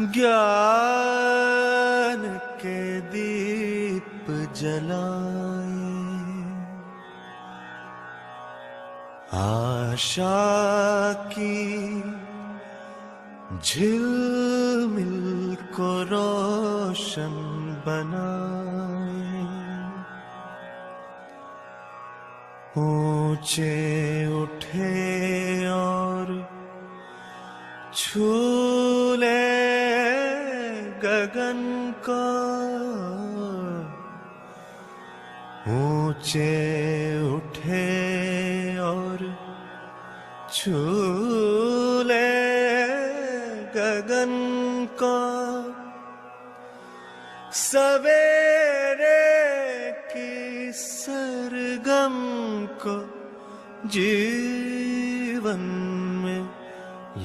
ज्ञान के दीप जलाए, आशा की झिलमिल को रोशन बनाए, ऊंचे उठे और छू ले गगन को, ऊंचे उठे और छू ले गगन को, सवेरे की सरगम को जीवन में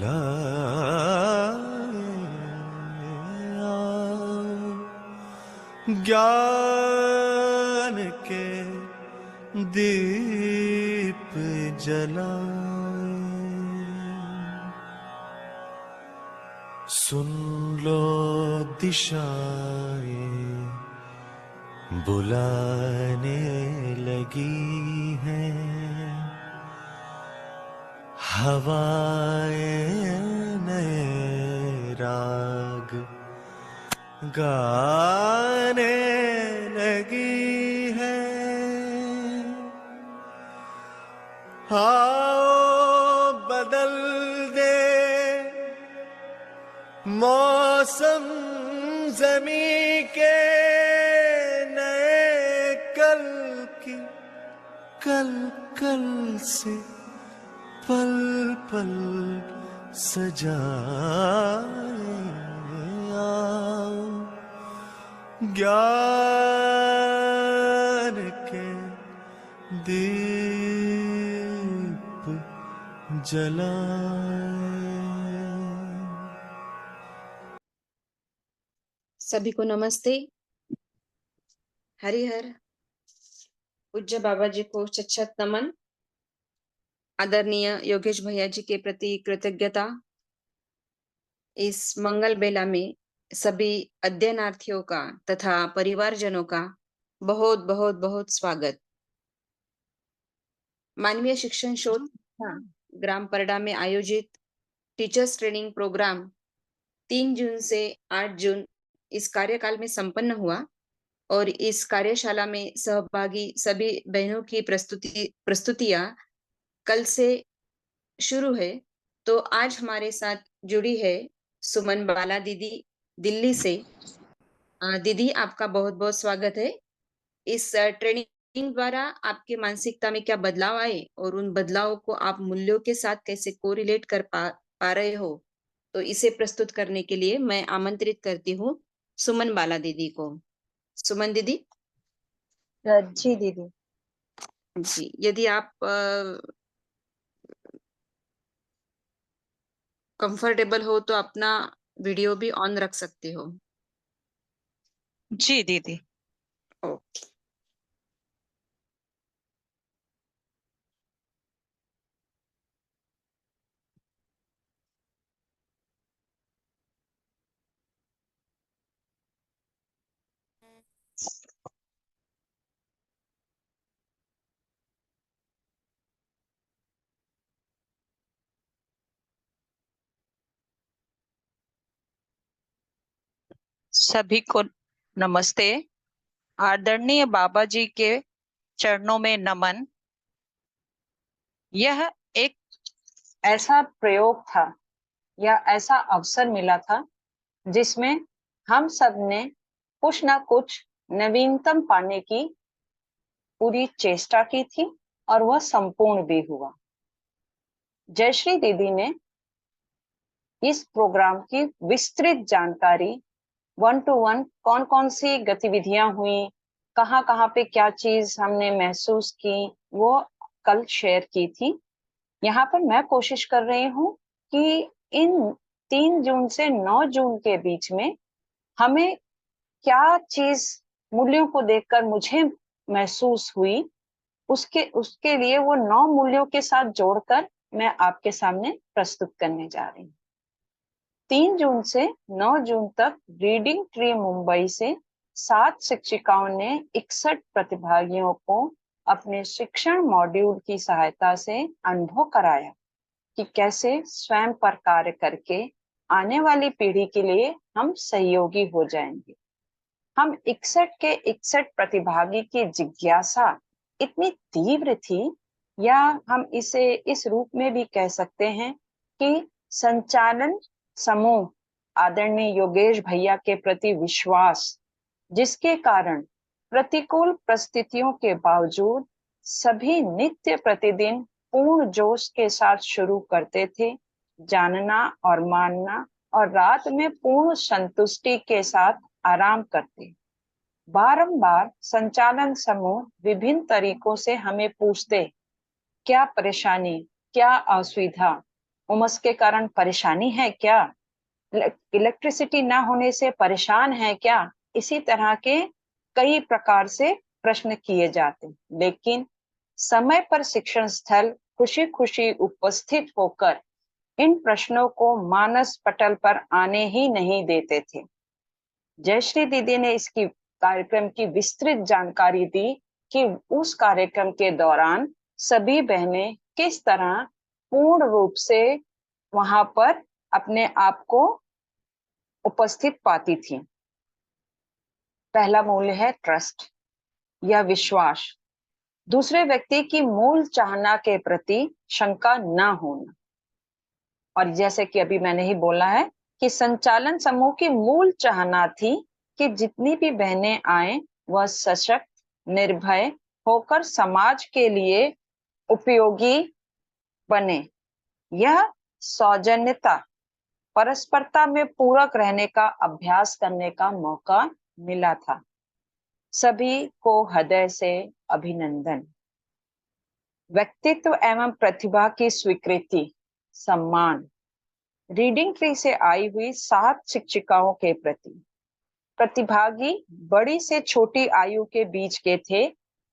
लाया, ज्ञान के दीप जलाए। सुन लो दिशाएं बुलाने लगी हैं, हवाएं नए राग गाने लगी हैं। आओ बदल दे मौसम ज़मीं के, नए कल की कल कल से पल पल सजाए, आओ ज्ञान के दीप जलाए। सभी को नमस्ते, हरिहर। पूज्य बाबा जी को शत नमन। आदरणीय योगेश भैया जी के प्रति कृतज्ञता। इस मंगल बेला में सभी अध्ययनार्थियों का तथा परिवारजनों का बहुत बहुत बहुत स्वागत। मानवीय शिक्षण शोध ग्राम परडा में आयोजित टीचर्स ट्रेनिंग प्रोग्राम 3 जून से 8 जून इस कार्यकाल में संपन्न हुआ और इस कार्यशाला में सहभागी सभी बहनों की प्रस्तुतियां कल से शुरू है। तो आज हमारे साथ जुड़ी है सुमन बाला दीदी दिल्ली से। दीदी, आपका बहुत बहुत स्वागत है। इस ट्रेनिंग द्वारा आपके मानसिकता में क्या बदलाव आए और उन बदलावों को आप मूल्यों के साथ कैसे कोरिलेट कर पा रहे हो, तो इसे प्रस्तुत करने के लिए मैं आमंत्रित करती हूँ सुमन बाला दीदी को। सुमन दीदी। जी दीदी। जी, यदि आप कंफर्टेबल हो तो अपना वीडियो भी ऑन रख सकते हो। जी दीदी। ओके। सभी को नमस्ते। आदरणीय बाबा जी के चरणों में नमन। यह एक ऐसा प्रयोग था या ऐसा अवसर मिला था जिसमें हम सब ने कुछ ना कुछ नवीनतम पाने की पूरी चेष्टा की थी और वह संपूर्ण भी हुआ। जयश्री दीदी ने इस प्रोग्राम की विस्तृत जानकारी 1 to 1 कौन कौन सी गतिविधियां हुई, कहाँ कहाँ पे क्या चीज हमने महसूस की, वो कल शेयर की थी। यहाँ पर मैं कोशिश कर रही हूँ कि इन 3 जून से 9 जून के बीच में हमें क्या चीज मूल्यों को देखकर मुझे महसूस हुई, उसके लिए वो 9 मूल्यों के साथ जोड़कर मैं आपके सामने प्रस्तुत करने जा रही हूँ। 3 जून से 9 जून तक रीडिंग ट्री मुंबई से 7 शिक्षिकाओं ने 61 प्रतिभागियों को अपने शिक्षण मॉड्यूल की सहायता से अनुभव कराया कि कैसे स्वयं पर कार्य करके आने वाली पीढ़ी के लिए हम सहयोगी हो जाएंगे। हम 61 के 61 प्रतिभागी की जिज्ञासा इतनी तीव्र थी, या हम इसे इस रूप में भी कह सकते हैं कि संचालन समूह आदरणीय योगेश भैया के प्रति विश्वास, जिसके कारण प्रतिकूल परिस्थितियों के बावजूद सभी नित्य प्रतिदिन पूर्ण जोश के साथ शुरू करते थे, जानना और मानना, और रात में पूर्ण संतुष्टि के साथ आराम करते। बारंबार संचालन समूह विभिन्न तरीकों से हमें पूछते, क्या परेशानी, क्या असुविधा, उमस के कारण परेशानी है क्या, इलेक्ट्रिसिटी ना होने से परेशान है क्या, इसी तरह के कई प्रकार से प्रश्न किए जाते। लेकिन समय पर शिक्षण स्थल खुशी खुशी उपस्थित होकर इन प्रश्नों को मानस पटल पर आने ही नहीं देते थे। जयश्री दीदी ने इसकी कार्यक्रम की विस्तृत जानकारी दी कि उस कार्यक्रम के दौरान सभी बहनें किस तरह पूर्ण रूप से वहां पर अपने आप को उपस्थित पाती थी। पहला मूल्य है ट्रस्ट या विश्वास, दूसरे व्यक्ति की मूल चाहना के प्रति शंका न होना। और जैसे कि अभी मैंने ही बोला है कि संचालन समूह की मूल चाहना थी कि जितनी भी बहनें आए वह सशक्त, निर्भय होकर समाज के लिए उपयोगी बने। यह सौजन्यता, परस्परता में पूरक रहने का अभ्यास करने का मौका मिला था। सभी को हृदय से अभिनंदन। व्यक्तित्व एवं प्रतिभा की स्वीकृति, सम्मान। रीडिंग ट्री से आई हुई 7 शिक्षिकाओं के प्रति प्रतिभागी बड़ी से छोटी आयु के बीच के थे,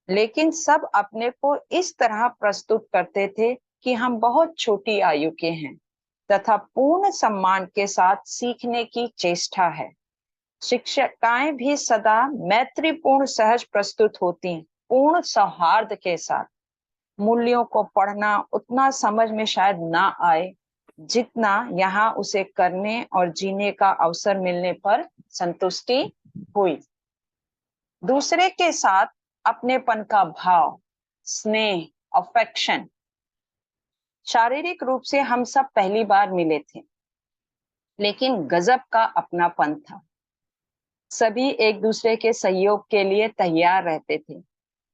लेकिन सब अपने को इस तरह प्रस्तुत करते थे कि हम बहुत छोटी आयु के हैं तथा पूर्ण सम्मान के साथ सीखने की चेष्टा है। शिक्षिकाएं भी सदा मैत्रीपूर्ण सहज प्रस्तुत होती, पूर्ण सौहार्द के साथ। मूल्यों को पढ़ना उतना समझ में शायद ना आए जितना यहाँ उसे करने और जीने का अवसर मिलने पर संतुष्टि हुई। दूसरे के साथ अपनेपन का भाव, स्नेह, अफेक्शन। शारीरिक रूप से हम सब पहली बार मिले थे, लेकिन गजब का अपनापन था। सभी एक दूसरे के सहयोग के लिए तैयार रहते थे।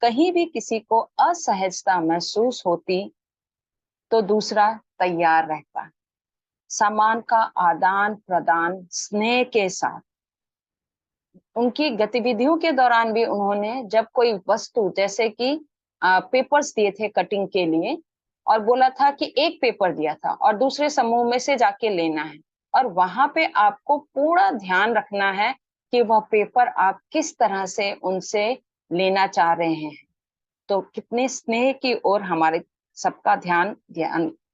कहीं भी किसी को असहजता महसूस होती तो दूसरा तैयार रहता। सामान का आदान प्रदान स्नेह के साथ। उनकी गतिविधियों के दौरान भी उन्होंने जब कोई वस्तु जैसे कि पेपर्स दिए थे कटिंग के लिए, और बोला था कि एक पेपर दिया था और दूसरे समूह में से जाके लेना है, और वहां पे आपको पूरा ध्यान रखना है कि वह पेपर आप किस तरह से उनसे लेना चाह रहे हैं। तो कितने स्नेह की ओर हमारे सबका ध्यान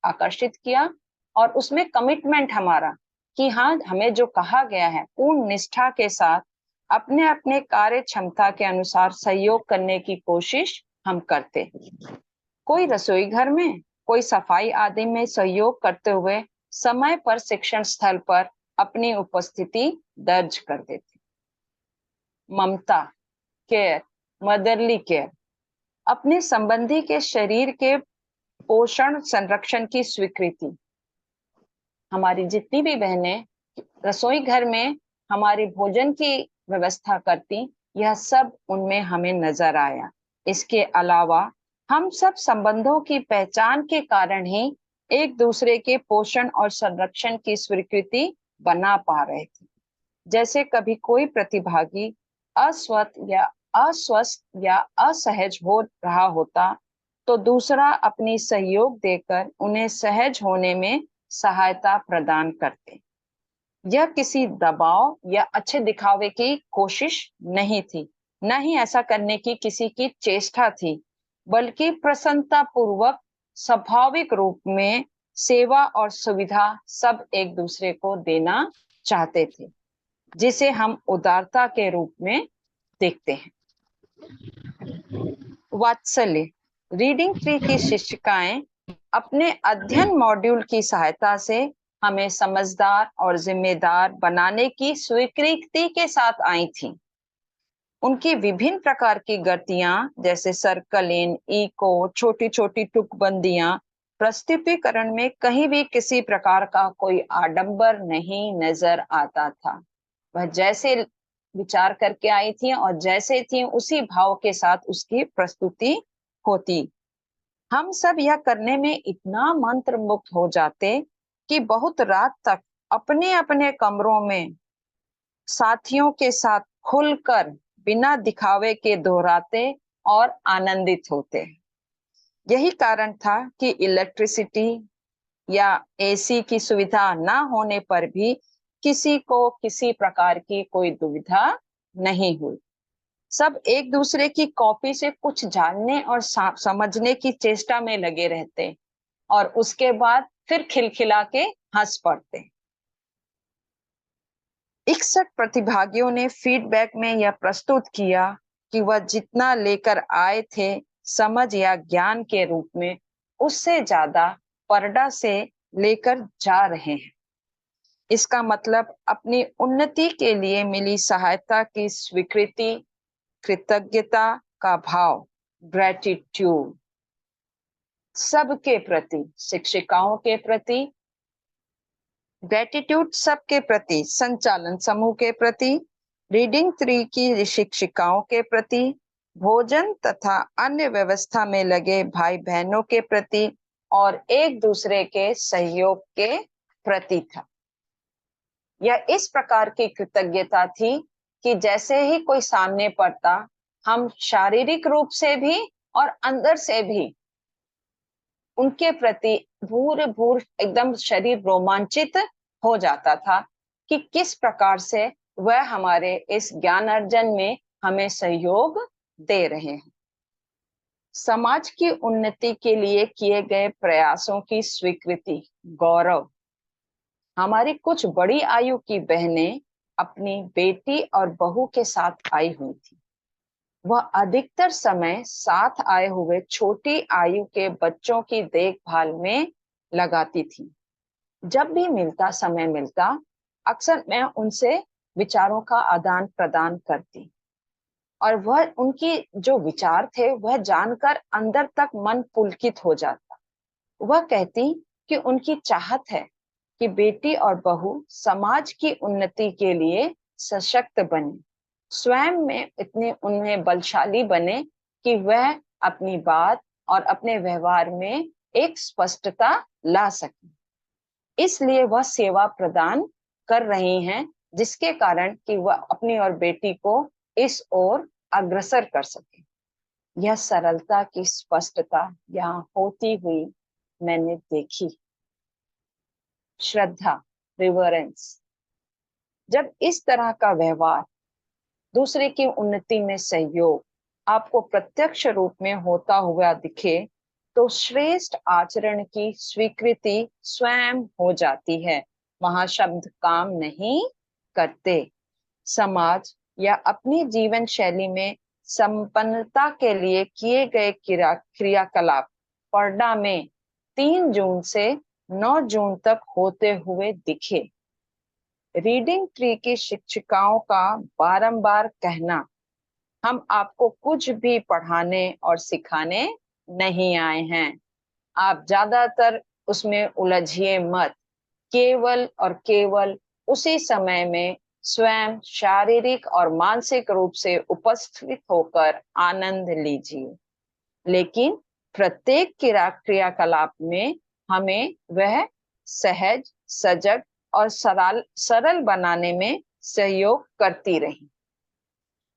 आकर्षित किया, और उसमें कमिटमेंट हमारा कि हाँ, हमें जो कहा गया है पूर्ण निष्ठा के साथ अपने अपने कार्य क्षमता के अनुसार सहयोग करने की कोशिश हम करते। कोई रसोई घर में, कोई सफाई आदि में सहयोग करते हुए समय पर शिक्षण स्थल पर अपनी उपस्थिति दर्ज कर देते। ममता, केयर, मदरली केयर। अपने संबंधी के शरीर के पोषण संरक्षण की स्वीकृति। हमारी जितनी भी बहनें रसोई घर में हमारी भोजन की व्यवस्था करती, यह सब उनमें हमें नजर आया। इसके अलावा हम सब संबंधों की पहचान के कारण ही एक दूसरे के पोषण और संरक्षण की स्वीकृति बना पा रहे थे। जैसे कभी कोई प्रतिभागी अस्वस्थ या असहज हो रहा होता तो दूसरा अपनी सहयोग देकर उन्हें सहज होने में सहायता प्रदान करते। यह किसी दबाव या अच्छे दिखावे की कोशिश नहीं थी, न ही ऐसा करने की किसी की चेष्टा थी, बल्कि प्रसन्नता पूर्वक स्वाभाविक रूप में सेवा और सुविधा सब एक दूसरे को देना चाहते थे, जिसे हम उदारता के रूप में देखते हैं। वात्सल्य। रीडिंग ट्री की शिक्षिकाएं अपने अध्ययन मॉड्यूल की सहायता से हमें समझदार और जिम्मेदार बनाने की स्वीकृति के साथ आई थीं। उनकी विभिन्न प्रकार की गतियां जैसे सर्कलिंग, इको, छोटी छोटी टुकबंदियां प्रस्तुतिकरण में कहीं भी किसी प्रकार का कोई आडंबर नहीं नजर आता था। वह जैसे विचार करके आई थी और जैसे थी उसी भाव के साथ उसकी प्रस्तुति होती। हम सब यह करने में इतना मंत्र मुक्त हो जाते कि बहुत रात तक अपने अपने कमरों में साथियों के साथ खुलकर बिना दिखावे के दोहराते और आनंदित होते। यही कारण था कि इलेक्ट्रिसिटी या एसी की सुविधा न होने पर भी किसी को किसी प्रकार की कोई दुविधा नहीं हुई। सब एक दूसरे की कॉपी से कुछ जानने और समझने की चेष्टा में लगे रहते और उसके बाद फिर खिलखिला के हंस पड़ते। 61 प्रतिभागियों ने फीडबैक में यह प्रस्तुत किया कि वह जितना लेकर आए थे समझ या ज्ञान के रूप में, उससे ज्यादा परडा से लेकर जा रहे हैं। इसका मतलब अपनी उन्नति के लिए मिली सहायता की स्वीकृति, कृतज्ञता का भाव, ग्रेटिट्यूड सबके प्रति, शिक्षिकाओं के प्रति ग्रेटिट्यूड, सबके प्रति, संचालन समूह के प्रति, रीडिंग ट्री की शिक्षिकाओं के प्रति, भोजन तथा अन्य व्यवस्था में लगे भाई बहनों के प्रति और एक दूसरे के सहयोग के प्रति था। यह इस प्रकार की कृतज्ञता थी कि जैसे ही कोई सामने पड़ता, हम शारीरिक रूप से भी और अंदर से भी उनके प्रति भूर भूर एकदम शरीर रोमांचित हो जाता था कि किस प्रकार से वह हमारे इस ज्ञान अर्जन में हमें सहयोग दे रहे हैं। समाज की उन्नति के लिए किए गए प्रयासों की स्वीकृति, गौरव। हमारी कुछ बड़ी आयु की बहनें अपनी बेटी और बहू के साथ आई हुई थी। वह अधिकतर समय साथ आए हुए छोटी आयु के बच्चों की देखभाल में लगाती थी। जब भी समय मिलता, अक्सर मैं उनसे विचारों का आदान प्रदान करती और वह उनकी जो विचार थे वह जानकर अंदर तक मन पुलकित हो जाता। वह कहती कि उनकी चाहत है कि बेटी और बहू समाज की उन्नति के लिए सशक्त बने, स्वयं में इतने उन्हें बलशाली बने कि वह अपनी बात और अपने व्यवहार में एक स्पष्टता ला सके। इसलिए वह सेवा प्रदान कर रही हैं, जिसके कारण कि वह अपनी और बेटी को इस ओर अग्रसर कर सके। यह सरलता की स्पष्टता यहाँ होती हुई मैंने देखी। श्रद्धा, रिवरेंस। जब इस तरह का व्यवहार, दूसरे की उन्नति में सहयोग आपको प्रत्यक्ष रूप में होता हुआ दिखे तो श्रेष्ठ आचरण की स्वीकृति स्वयं हो जाती है। महाशब्द काम नहीं करते। समाज या अपनी जीवन शैली में संपन्नता के लिए किए गए क्रियाकलाप परडा में 3 जून से 9 जून तक होते हुए दिखे। रीडिंग ट्री की शिक्षिकाओं का बारंबार कहना, हम आपको कुछ भी पढ़ाने और सिखाने नहीं आए हैं, आप ज्यादातर उसमें उलझिए मत, केवल और केवल उसी समय में स्वयं शारीरिक और मानसिक रूप से उपस्थित होकर आनंद लीजिए। लेकिन प्रत्येक क्रियाकलाप में हमें वह सहज, सजग और सरल बनाने में सहयोग करती रही।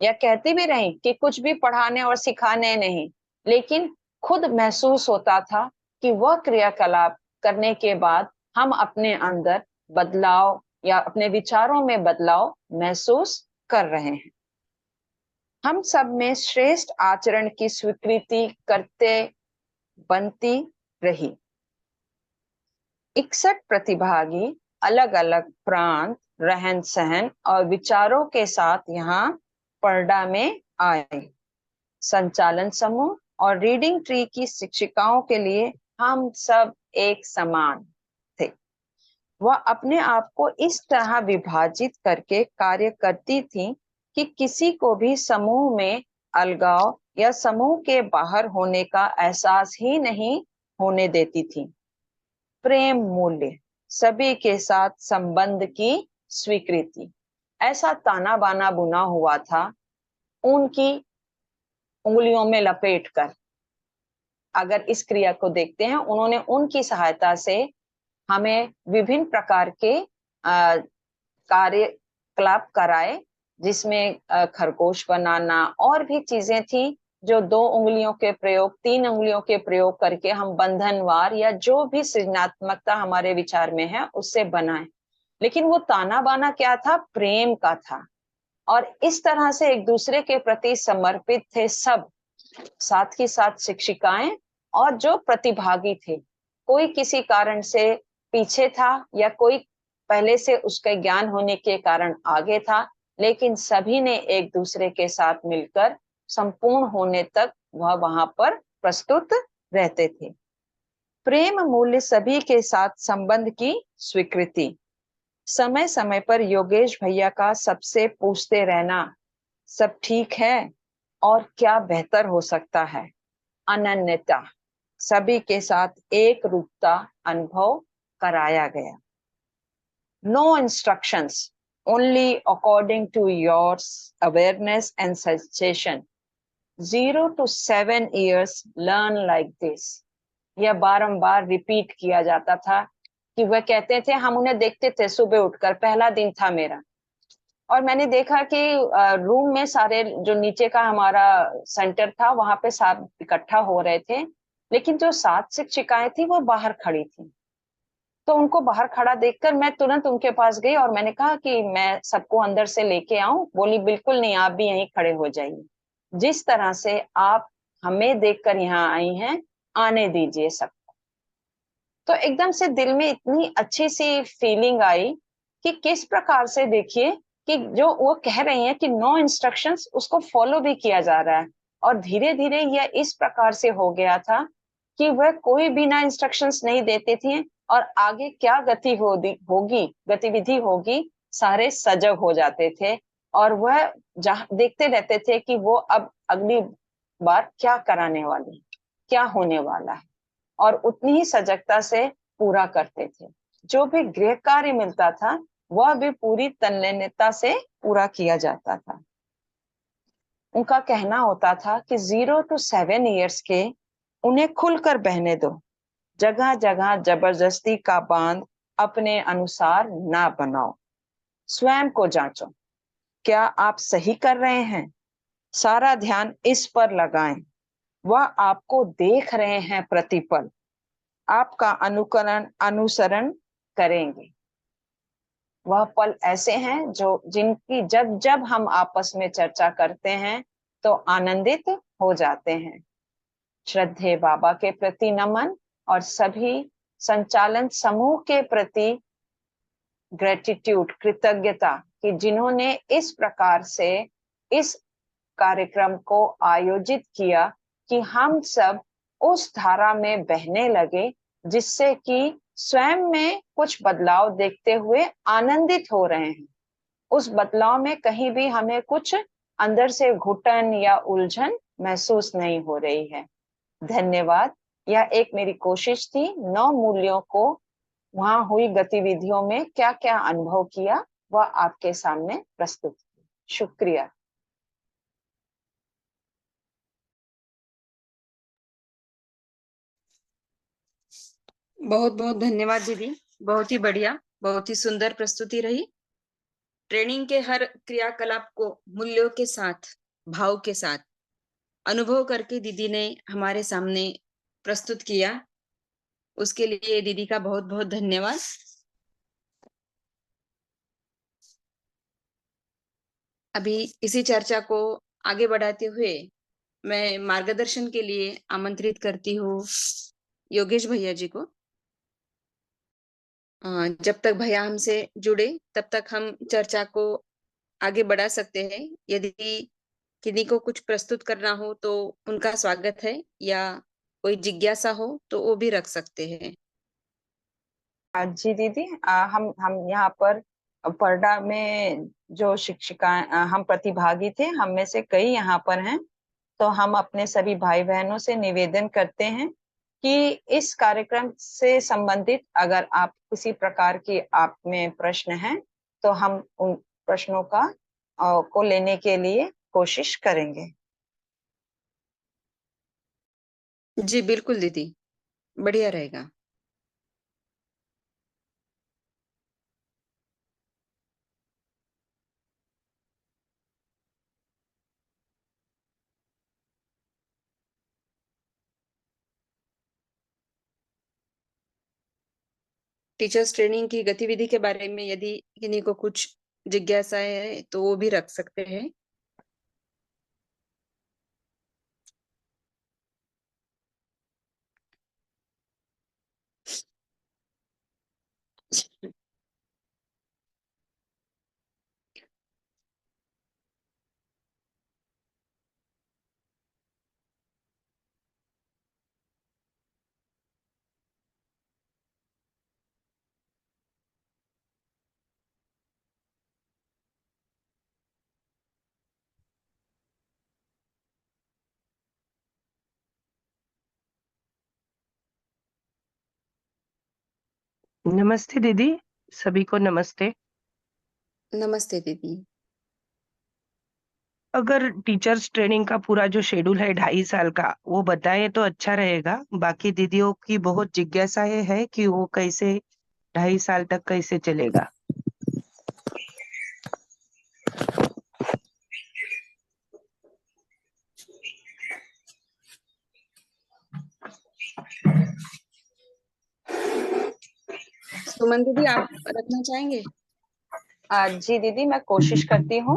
या कहती भी रही कि कुछ भी पढ़ाने और सिखाने नहीं, लेकिन खुद महसूस होता था कि वह क्रियाकलाप करने के बाद हम अपने अंदर बदलाव या अपने विचारों में बदलाव महसूस कर रहे हैं। हम सब में श्रेष्ठ आचरण की स्वीकृति करते बनती रही। 61 प्रतिभागी अलग अलग प्रांत, रहन सहन और विचारों के साथ यहाँ परडा में आए। संचालन समूह और रीडिंग ट्री की शिक्षिकाओं के लिए हम सब एक समान थे। वह अपने आप को इस तरह विभाजित करके कार्य करती थी कि किसी को भी समूह में अलगाव या समूह के बाहर होने का एहसास ही नहीं होने देती थी। प्रेम मूल्य, सभी के साथ संबंध की स्वीकृति, ऐसा ताना बाना बुना हुआ था उनकी उंगलियों में लपेटकर। अगर इस क्रिया को देखते हैं, उन्होंने उनकी सहायता से हमें विभिन्न प्रकार के कार्यकलाप कराए, जिसमें खरगोश बनाना और भी चीजें थी जो 2 उंगलियों के प्रयोग, 3 उंगलियों के प्रयोग करके हम बंधनवार या जो भी सृजनात्मकता हमारे विचार में है उससे बनाए। लेकिन वो ताना बाना क्या था? प्रेम का था। और इस तरह से एक दूसरे के प्रति समर्पित थे सब, साथ ही साथ शिक्षिकाएं और जो प्रतिभागी थे। कोई किसी कारण से पीछे था या कोई पहले से उसके ज्ञान होने के कारण आगे था, लेकिन सभी ने एक दूसरे के साथ मिलकर संपूर्ण होने तक वह वहां पर प्रस्तुत रहते थे। प्रेम मूल्य, सभी के साथ संबंध की स्वीकृति। समय समय पर योगेश भैया का सबसे पूछते रहना, सब ठीक है और क्या बेहतर हो सकता है। अनन्यता, सभी के साथ एक रूपता अनुभव कराया गया। No instructions, only according to your awareness and suggestion. 0 to 7 years learn like this. यह बारंबार रिपीट किया जाता था कि वह कहते थे, हम उन्हें देखते थे सुबह उठकर, पहला दिन था मेरा, और मैंने देखा कि रूम में सारे जो नीचे का हमारा सेंटर था वहां पे सब इकट्ठा हो रहे थे, लेकिन जो 7 शिक्षिकाएं थी वो बाहर खड़ी थी। तो उनको बाहर खड़ा देखकर मैं तुरंत उनके पास गई और मैंने कहा कि मैं सबको अंदर से लेके आऊं। बोली बिल्कुल नहीं, आप भी यहीं खड़े हो जाइए। जिस तरह से आप हमें देखकर यहाँ आई हैं, आने दीजिए सबको। तो एकदम से दिल में इतनी अच्छी सी फीलिंग आई कि किस प्रकार से, देखिए कि जो वो कह रही हैं कि नो इंस्ट्रक्शंस, उसको फॉलो भी किया जा रहा है। और धीरे धीरे यह इस प्रकार से हो गया था कि वह कोई बिना इंस्ट्रक्शंस नहीं देते थे, और आगे क्या होगी, गतिविधि होगी, सारे सजग हो जाते थे। और वह देखते रहते थे कि वो अब अगली बार क्या कराने वाली, क्या होने वाला है, और उतनी ही सजगता से पूरा करते थे। जो भी गृह कार्य मिलता था वह भी पूरी तन्मयता से पूरा किया जाता था। उनका कहना होता था कि 0 to 7 years के उन्हें खुलकर बहने दो, जगह जगह जबरदस्ती का बांध अपने अनुसार ना बनाओ। स्वयं को जांचो, क्या आप सही कर रहे हैं? सारा ध्यान इस पर लगाएं। वह आपको देख रहे हैं प्रतिपल, आपका अनुसरण करेंगे। वह पल ऐसे हैं जिनकी जब जब हम आपस में चर्चा करते हैं तो आनंदित हो जाते हैं। श्रद्धेय बाबा के प्रति नमन और सभी संचालन समूह के प्रति ग्रेटिट्यूड, कृतज्ञता, कि जिन्होंने इस प्रकार से इस कार्यक्रम को आयोजित किया कि हम सब उस धारा में बहने लगे, जिससे कि स्वयं में कुछ बदलाव देखते हुए आनंदित हो रहे हैं। उस बदलाव में कहीं भी हमें कुछ अंदर से घुटन या उलझन महसूस नहीं हो रही है। धन्यवाद। यह एक मेरी कोशिश थी 9 मूल्यों को वहां हुई गतिविधियों में क्या क्या अनुभव किया वह आपके सामने प्रस्तुत किया। शुक्रिया। बहुत बहुत धन्यवाद दीदी, बहुत ही बढ़िया, बहुत ही सुंदर प्रस्तुति रही। ट्रेनिंग के हर क्रियाकलाप को मूल्यों के साथ, भाव के साथ अनुभव करके दीदी ने हमारे सामने प्रस्तुत किया। उसके लिए दीदी का बहुत बहुत धन्यवाद। अभी इसी चर्चा को आगे बढ़ाते हुए मैं मार्गदर्शन के लिए आमंत्रित करती हूँ योगेश भैया जी को। जब तक भैया हमसे जुड़े तब तक हम चर्चा को आगे बढ़ा सकते हैं। यदि किन्हीं को कुछ प्रस्तुत करना हो तो उनका स्वागत है, या कोई जिज्ञासा हो तो वो भी रख सकते हैं। जी दीदी, हम यहाँ पर परडा में जो शिक्षिका हम प्रतिभागी थे, हम में से कई यहाँ पर हैं। तो हम अपने सभी भाई बहनों से निवेदन करते हैं कि इस कार्यक्रम से संबंधित अगर आप किसी प्रकार की आप में प्रश्न हैं तो हम उन प्रश्नों को लेने के लिए कोशिश करेंगे। जी बिल्कुल दीदी, बढ़िया रहेगा। टीचर्स ट्रेनिंग की गतिविधि के बारे में यदि किन्हीं को कुछ जिज्ञासाएं है तो वो भी रख सकते हैं। नमस्ते दीदी, सभी को नमस्ते। नमस्ते दीदी। अगर टीचर्स ट्रेनिंग का पूरा जो शेड्यूल है 2.5 साल का, वो बताएँ तो अच्छा रहेगा। बाकी दीदियों की बहुत जिज्ञासाएँ है कि वो कैसे 2.5 साल तक कैसे चलेगा? सुमन दीदी, आप रखना चाहेंगे? जी दीदी, मैं कोशिश करती हूँ।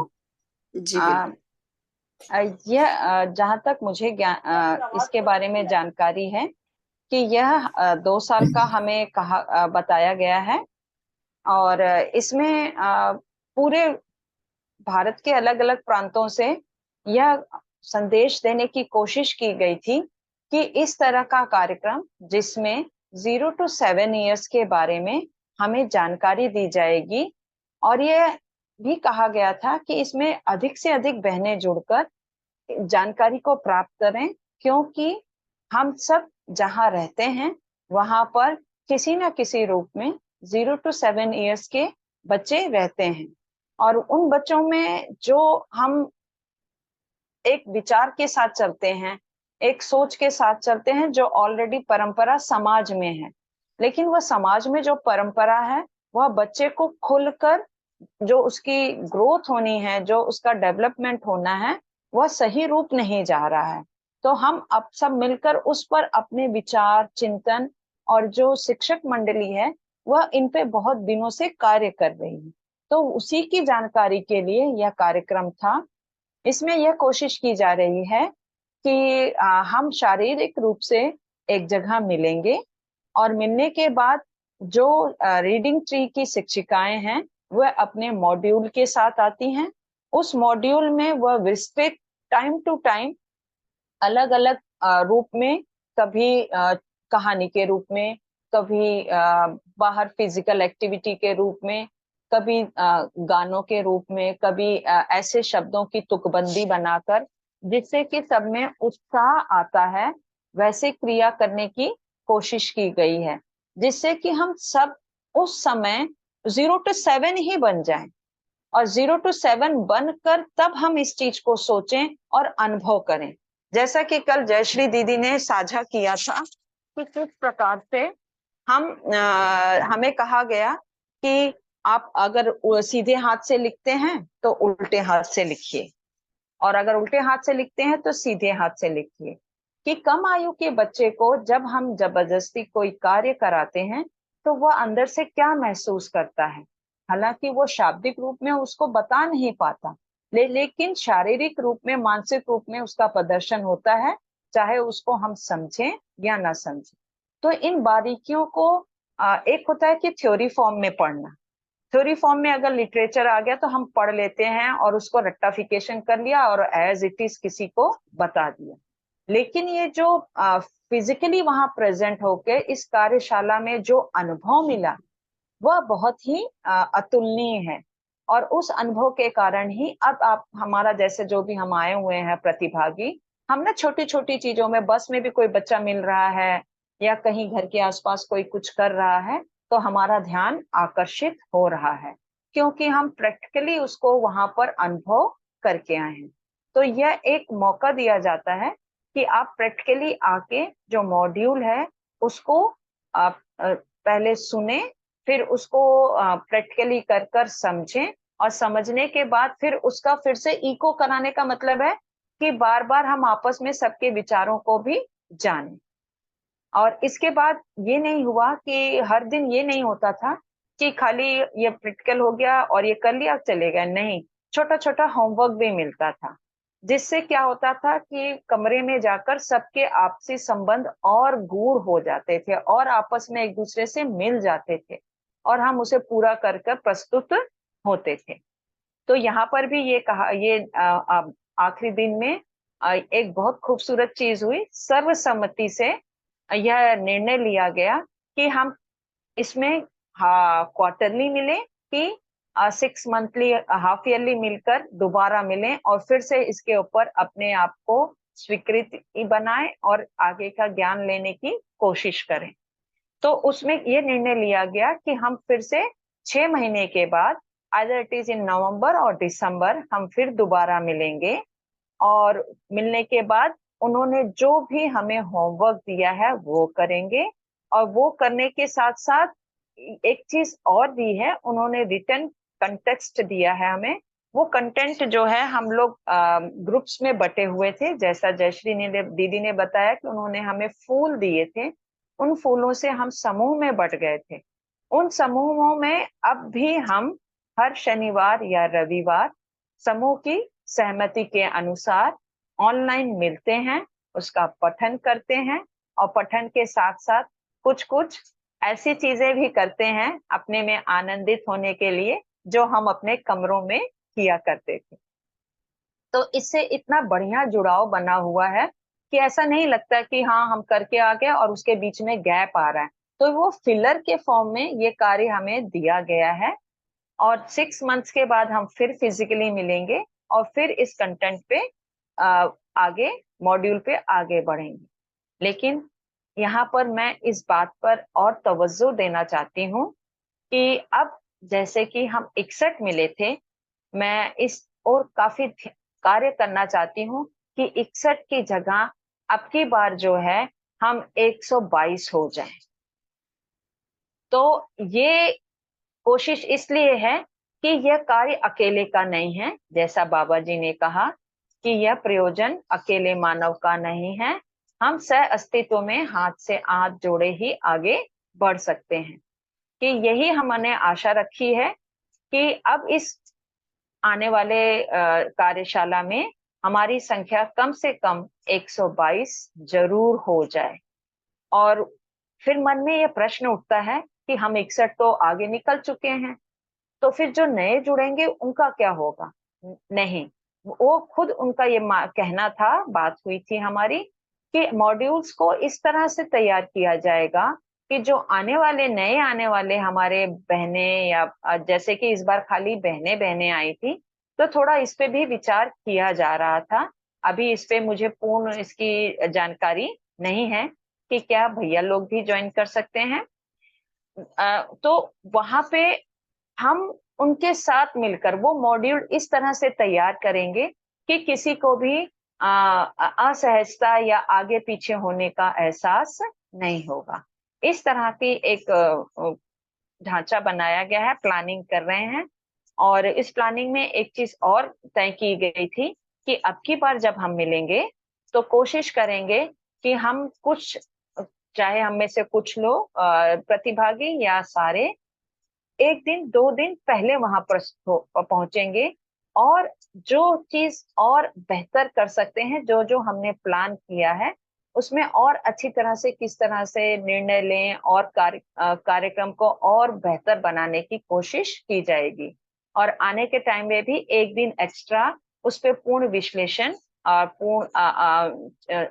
जी बिल्कुल। यह जहाँ तक मुझे इसके बारे में जानकारी है कि यह 2 साल का हमें बताया गया है। और इसमें पूरे भारत के अलग अलग प्रांतों से यह संदेश देने की कोशिश की गई थी कि इस तरह का कार्यक्रम जिसमें 0 to 7 years के बारे में हमें जानकारी दी जाएगी। और यह भी कहा गया था कि इसमें अधिक से अधिक बहनें जुड़कर जानकारी को प्राप्त करें, क्योंकि हम सब जहाँ रहते हैं वहां पर किसी न किसी रूप में 0 to 7 years के बच्चे रहते हैं। और उन बच्चों में जो हम एक विचार के साथ चलते हैं, एक सोच के साथ चलते हैं, जो ऑलरेडी परंपरा समाज में है, लेकिन वह समाज में जो परंपरा है वह बच्चे को खुलकर जो उसकी ग्रोथ होनी है, जो उसका डेवलपमेंट होना है, वह सही रूप नहीं जा रहा है। तो हम अब सब मिलकर उस पर अपने विचार चिंतन, और जो शिक्षक मंडली है वह इन पे बहुत दिनों से कार्य कर रही है। तो उसी की जानकारी के लिए यह कार्यक्रम था। इसमें यह कोशिश की जा रही है कि हम शारीरिक रूप से एक जगह मिलेंगे, और मिलने के बाद जो रीडिंग ट्री की शिक्षिकाएं हैं वह अपने मॉड्यूल के साथ आती हैं। उस मॉड्यूल में वह विस्तृत टाइम टू टाइम अलग अलग रूप में, कभी कहानी के रूप में, कभी बाहर फिजिकल एक्टिविटी के रूप में, कभी गानों के रूप में, कभी ऐसे शब्दों की तुकबंदी बनाकर जिससे कि सब में उत्साह आता है, वैसे क्रिया करने की कोशिश की गई है, जिससे कि हम सब उस समय 0 to 7 ही बन जाएं, और 0 to 7 बनकर तब हम इस चीज को सोचें और अनुभव करें। जैसा कि कल जयश्री दीदी ने साझा किया था कि किस प्रकार से हमें कहा गया कि आप अगर सीधे हाथ से लिखते हैं तो उल्टे हाथ से लिखिए, और अगर उल्टे हाथ से लिखते हैं तो सीधे हाथ से लिखिए। कि कम आयु के बच्चे को जब हम जबरदस्ती कोई कार्य कराते हैं तो वह अंदर से क्या महसूस करता है, हालांकि वो शाब्दिक रूप में उसको बता नहीं पाता, लेकिन शारीरिक रूप में मानसिक रूप में उसका प्रदर्शन होता है, चाहे उसको हम समझें या ना समझें। तो इन बारीकियों को एक होता है कि थ्योरी फॉर्म में पढ़ना। थ्योरी फॉर्म में अगर लिटरेचर आ गया तो हम पढ़ लेते हैं और उसको रट्टाफिकेशन कर लिया और एज इट इज किसी को बता दिया। लेकिन ये जो फिजिकली वहां प्रेजेंट होके इस कार्यशाला में जो अनुभव मिला वह बहुत ही अतुलनीय है। और उस अनुभव के कारण ही अब आप हमारा जैसे जो भी हम आए हुए हैं प्रतिभागी, हम ना छोटी छोटी चीजों में, बस में भी कोई बच्चा मिल रहा है या कहीं घर के आसपास कोई कुछ कर रहा है तो हमारा ध्यान आकर्षित हो रहा है, क्योंकि हम प्रैक्टिकली उसको वहां पर अनुभव करके आए हैं। तो यह एक मौका दिया जाता है कि आप प्रैक्टिकली आके जो मॉड्यूल है उसको आप पहले सुने, फिर उसको प्रैक्टिकली कर कर समझें, और समझने के बाद फिर उसका फिर से इको कराने का मतलब है कि बार बार हम आपस में सबके विचारों को भी जानें। और इसके बाद ये नहीं हुआ कि हर दिन ये नहीं होता था कि खाली ये प्रैक्टिकल हो गया और ये कर लिया चले गए, नहीं, छोटा छोटा होमवर्क भी मिलता था, जिससे क्या होता था कि कमरे में जाकर सबके आपसी संबंध और गूढ़ हो जाते थे और आपस में एक दूसरे से मिल जाते थे और हम उसे पूरा कर कर प्रस्तुत होते थे। तो यहाँ पर भी ये कहा, ये आखिरी दिन में एक बहुत खूबसूरत चीज हुई, सर्वसम्मति से यह निर्णय लिया गया कि हम इसमें क्वार्टरली मिले कि 6 मंथली हाफ ईयरली मिलकर दोबारा मिलें और फिर से इसके ऊपर अपने आप को स्वीकृति बनाएं और आगे का ज्ञान लेने की कोशिश करें। तो उसमें ये निर्णय लिया गया कि हम फिर से 6 महीने के बाद, आइदर इट इज इन नवंबर और दिसंबर, हम फिर दोबारा मिलेंगे और मिलने के बाद उन्होंने जो भी हमें होमवर्क दिया है वो करेंगे। और वो करने के साथ साथ एक चीज और दी है, उन्होंने रिटन कंटेक्स्ट दिया है हमें। वो कंटेंट जो है हम लोग ग्रुप्स में बटे हुए थे, जैसा जयश्री ने दीदी ने बताया कि उन्होंने हमें फूल दिए थे, उन फूलों से हम समूह में बट गए थे। उन समूहों में अब भी हम हर शनिवार या रविवार समूह की सहमति के अनुसार ऑनलाइन मिलते हैं, उसका पठन करते हैं और पठन के साथ साथ कुछ कुछ ऐसी चीजें भी करते हैं अपने में आनंदित होने के लिए जो हम अपने कमरों में किया करते थे। तो इससे इतना बढ़िया जुड़ाव बना हुआ है कि ऐसा नहीं लगता कि हाँ हम करके आ गए और उसके बीच में गैप आ रहा है। तो वो फिलर के फॉर्म में ये कार्य हमें दिया गया है और 6 मंथ्स के बाद हम फिर फिजिकली मिलेंगे और फिर इस कंटेंट पे आगे मॉड्यूल पे आगे बढ़ेंगे। लेकिन यहाँ पर मैं इस बात पर और तवज्जो देना चाहती हूँ कि अब जैसे कि हम 61 मिले थे, मैं इस और काफी कार्य करना चाहती हूँ कि 61 की जगह अब की बार जो है हम 122 हो जाएं। तो ये कोशिश इसलिए है कि यह कार्य अकेले का नहीं है, जैसा बाबा जी ने कहा कि यह प्रयोजन अकेले मानव का नहीं है, हम सह अस्तित्व में हाथ से हाथ जोड़े ही आगे बढ़ सकते हैं। कि यही हमने आशा रखी है कि अब इस आने वाले कार्यशाला में हमारी संख्या कम से कम 122 जरूर हो जाए। और फिर मन में यह प्रश्न उठता है कि हम 61 तो आगे निकल चुके हैं, तो फिर जो नए जुड़ेंगे उनका क्या होगा? नहीं, वो खुद उनका ये कहना था, बात हुई थी हमारी कि मॉड्यूल्स को इस तरह से तैयार किया जाएगा कि जो नए आने वाले हमारे बहनें या जैसे कि इस बार खाली बहनें आई थी, तो थोड़ा इस पे भी विचार किया जा रहा था। अभी इस पे मुझे पूर्ण इसकी जानकारी नहीं है कि क्या भैया लोग भी ज्वाइन कर सकते हैं। तो वहां पे हम उनके साथ मिलकर वो मॉड्यूल इस तरह से तैयार करेंगे कि किसी को भी असहजता या आगे पीछे होने का एहसास नहीं होगा। इस तरह की एक ढांचा बनाया गया है, प्लानिंग कर रहे हैं। और इस प्लानिंग में एक चीज और तय की गई थी कि अब की बार जब हम मिलेंगे तो कोशिश करेंगे कि हम कुछ, चाहे हम में से कुछ लोग प्रतिभागी या सारे, 1 दिन 2 दिन पहले वहां पर पहुंचेंगे और जो चीज और बेहतर कर सकते हैं, जो जो हमने प्लान किया है उसमें और अच्छी तरह से किस तरह से निर्णय लें और कार्यक्रम को और बेहतर बनाने की कोशिश की जाएगी। और आने के टाइम में भी एक दिन एक्स्ट्रा उस पे पूर्ण विश्लेषण और पूर्ण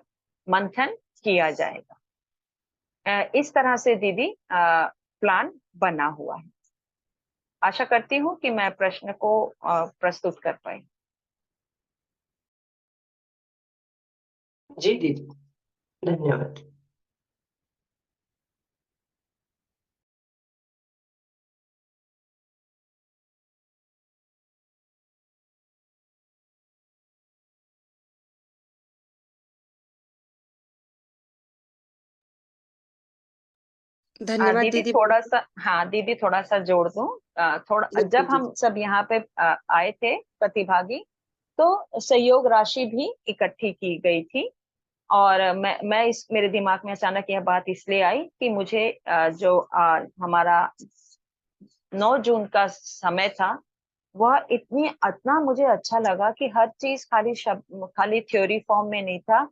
मंथन किया जाएगा। इस तरह से दीदी प्लान बना हुआ है। आशा करती हूँ कि मैं प्रश्न को प्रस्तुत कर पाई। जी दीदी, धन्यवाद। धन्यवाद दीदी दीदी। थोड़ा सा, हाँ दीदी थोड़ा सा जोड़ दूं। थोड़ा, बिल्कुल जब हम दीदी। सब यहाँ पे आए थे प्रतिभागी, तो सहयोग राशि भी इकट्ठी की गई थी। और मैं इस मेरे दिमाग में अचानक यह बात इसलिए आई कि मुझे जो हमारा 9 जून का समय था, वह इतना मुझे अच्छा लगा कि हर चीज खाली थ्योरी फॉर्म में नहीं था।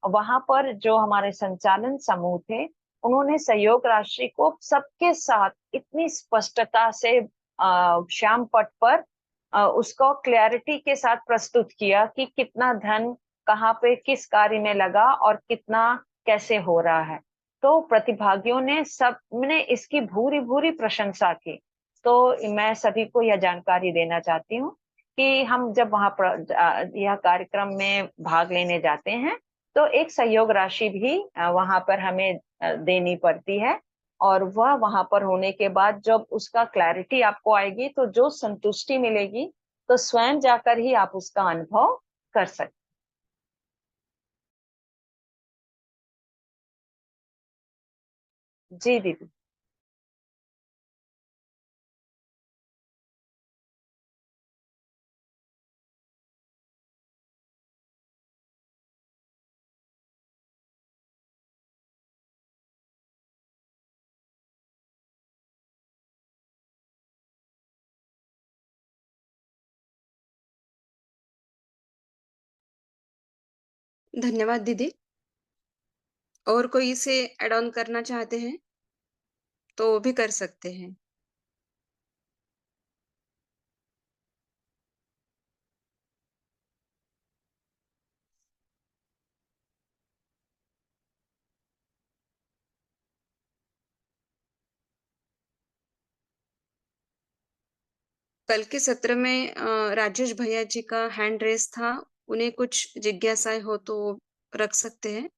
वहां पर जो हमारे संचालन समूह थे, उन्होंने सहयोग राशि को सबके साथ इतनी स्पष्टता से श्याम पट पर उसको क्लैरिटी के साथ प्रस्तुत किया कि कितना धन कहाँ पे किस कार्य में लगा और कितना कैसे हो रहा है। तो प्रतिभागियों ने सबने इसकी भूरी भूरी प्रशंसा की। तो मैं सभी को यह जानकारी देना चाहती हूँ कि हम जब वहां पर यह कार्यक्रम में भाग लेने जाते हैं, तो एक सहयोग राशि भी वहां पर हमें देनी पड़ती है। और वह वहां पर होने के बाद जब उसका क्लैरिटी आपको आएगी, तो जो संतुष्टि मिलेगी, तो स्वयं जाकर ही आप उसका अनुभव कर सकते। जी दीदी। धन्यवाद दीदी। और कोई इसे ऐड ऑन करना चाहते हैं तो वो भी कर सकते हैं। कल के सत्र में राजेश भैया जी का हैंड रेस था। उन्हें कुछ जिज्ञासाएं हो तो वो रख सकते हैं।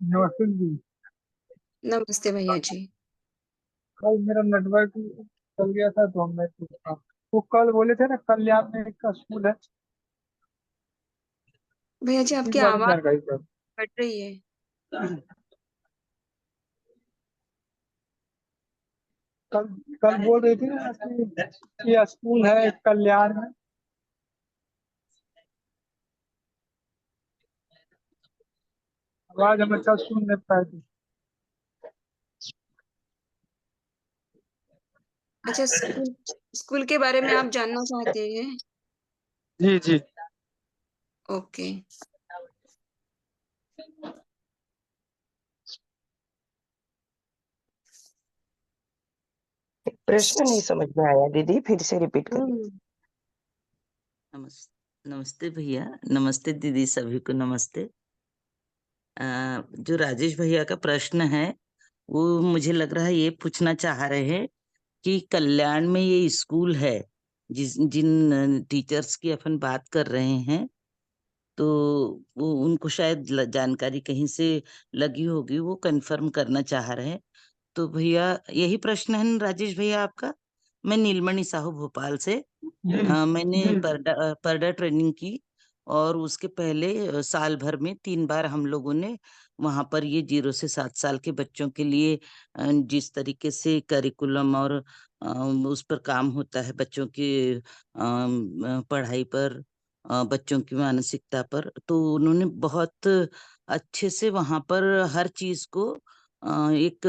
नमस्ते जी। नमस्ते भैया जी। कल मेरा नेटवर्क चल गया था, तो मैं पूछा, वो कल बोले थे ना कल्याण में एक स्कूल है, भैया जी इसी आपकी के बारे में आवाज जानकारी सर। कट रही है। कल कल बोल रही थी ना कि ये स्कूल है कल्याण में। आवाज हम अच्छा सुन नहीं पाए थे। अच्छा, स्कूल स्कूल के बारे में आप जानना चाहते हैं? जी जी। ओके। प्रश्न नहीं समझ में आया दीदी, फिर से रिपीट करिए। नमस्ते भैया, नमस्ते दीदी, सभी को नमस्ते। जो राजेश भैया का प्रश्न है, वो मुझे लग रहा है ये पूछना चाह रहे हैं कि कल्याण में ये स्कूल है जिन टीचर्स की अपन बात कर रहे हैं, तो वो उनको शायद जानकारी कहीं से लगी होगी, वो कंफर्म करना चाह रहे हैं। तो भैया यही प्रश्न है ना राजेश भैया आपका? मैं नीलमणि साहू भोपाल से। जी मैंने जी। परडा ट्रेनिंग की, और उसके पहले साल भर में 3 बार हम लोगों ने वहाँ पर ये 0 से 7 साल के बच्चों के लिए जिस तरीके से करिकुलम और उस पर काम होता है, बच्चों की पढ़ाई पर, बच्चों की मानसिकता पर, तो उन्होंने बहुत अच्छे से वहाँ पर हर चीज़ को एक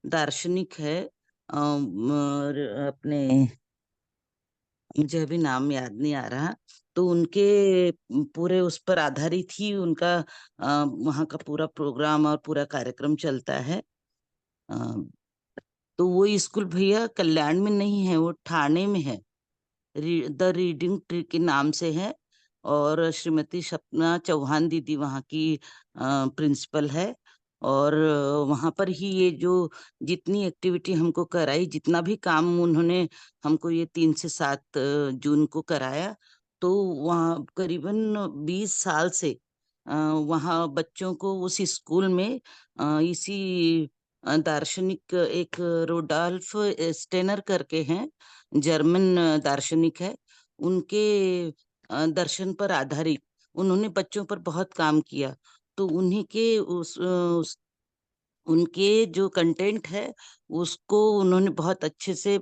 दार्शनिक है, और अपने मुझे अभी नाम याद नहीं आ रहा। तो उनके पूरे उस पर आधारित ही उनका वहाँ का पूरा प्रोग्राम और पूरा कार्यक्रम चलता है। अ, तो वो स्कूल भैया कल्याण में नहीं है, वो ठाणे में है। द रीडिंग ट्री के नाम से है, और श्रीमती सपना चौहान दीदी वहाँ की प्रिंसिपल है। और वहाँ पर ही ये जो जितनी एक्टिविटी हमको कराई, जितना भी काम उन्होंने हमको ये 3 से 7 जून को कराया, तो वहाँ करीबन 20 साल से वहाँ बच्चों को उस स्कूल में इसी दार्शनिक एक रोडोल्फ स्टेनर करके हैं, जर्मन दार्शनिक है, उनके दर्शन पर आधारित उन्होंने बच्चों पर बहुत काम किया। तो उन्हीं के उनके जो कंटेंट है उसको उन्होंने बहुत अच्छे से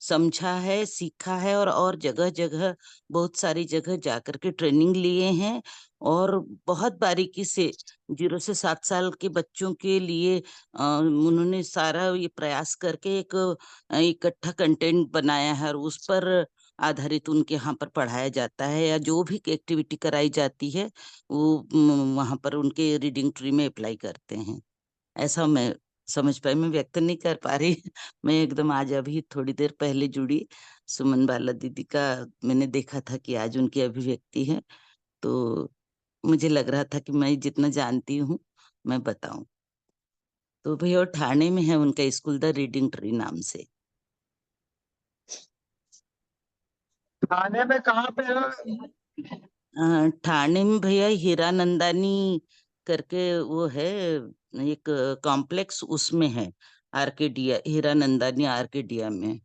समझा है, सीखा है, और जगह जगह बहुत सारी जगह जाकर के ट्रेनिंग लिए हैं, और बहुत बारीकी से 0 से 7 साल के बच्चों के लिए उन्होंने सारा ये प्रयास करके एक इकट्ठा कंटेंट बनाया है, और उस पर आधारित उनके यहाँ पर पढ़ाया जाता है, या जो भी एक्टिविटी कराई जाती है वो वहाँ पर उनके रीडिंग ट्री में अप्लाई करते हैं। ऐसा मैं समझ पाई, मैं व्यक्त नहीं कर पा रही। मैं एकदम आज अभी थोड़ी देर पहले जुड़ी, सुमन बाला दीदी का मैंने देखा था कि आज उनकी अभिव्यक्ति है, तो मुझे लग रहा था कि मैं जितना जानती हूँ मैं बताऊं। तो भैया ठाणे में है उनका स्कूल, द रीडिंग ट्री नाम से। थाने में कहाँ पे है? ठाणे में भैया हीरानंदानी करके वो है एक कॉम्प्लेक्स, उसमें है आर्केडिया, हीरानंदानी आर्केडिया में।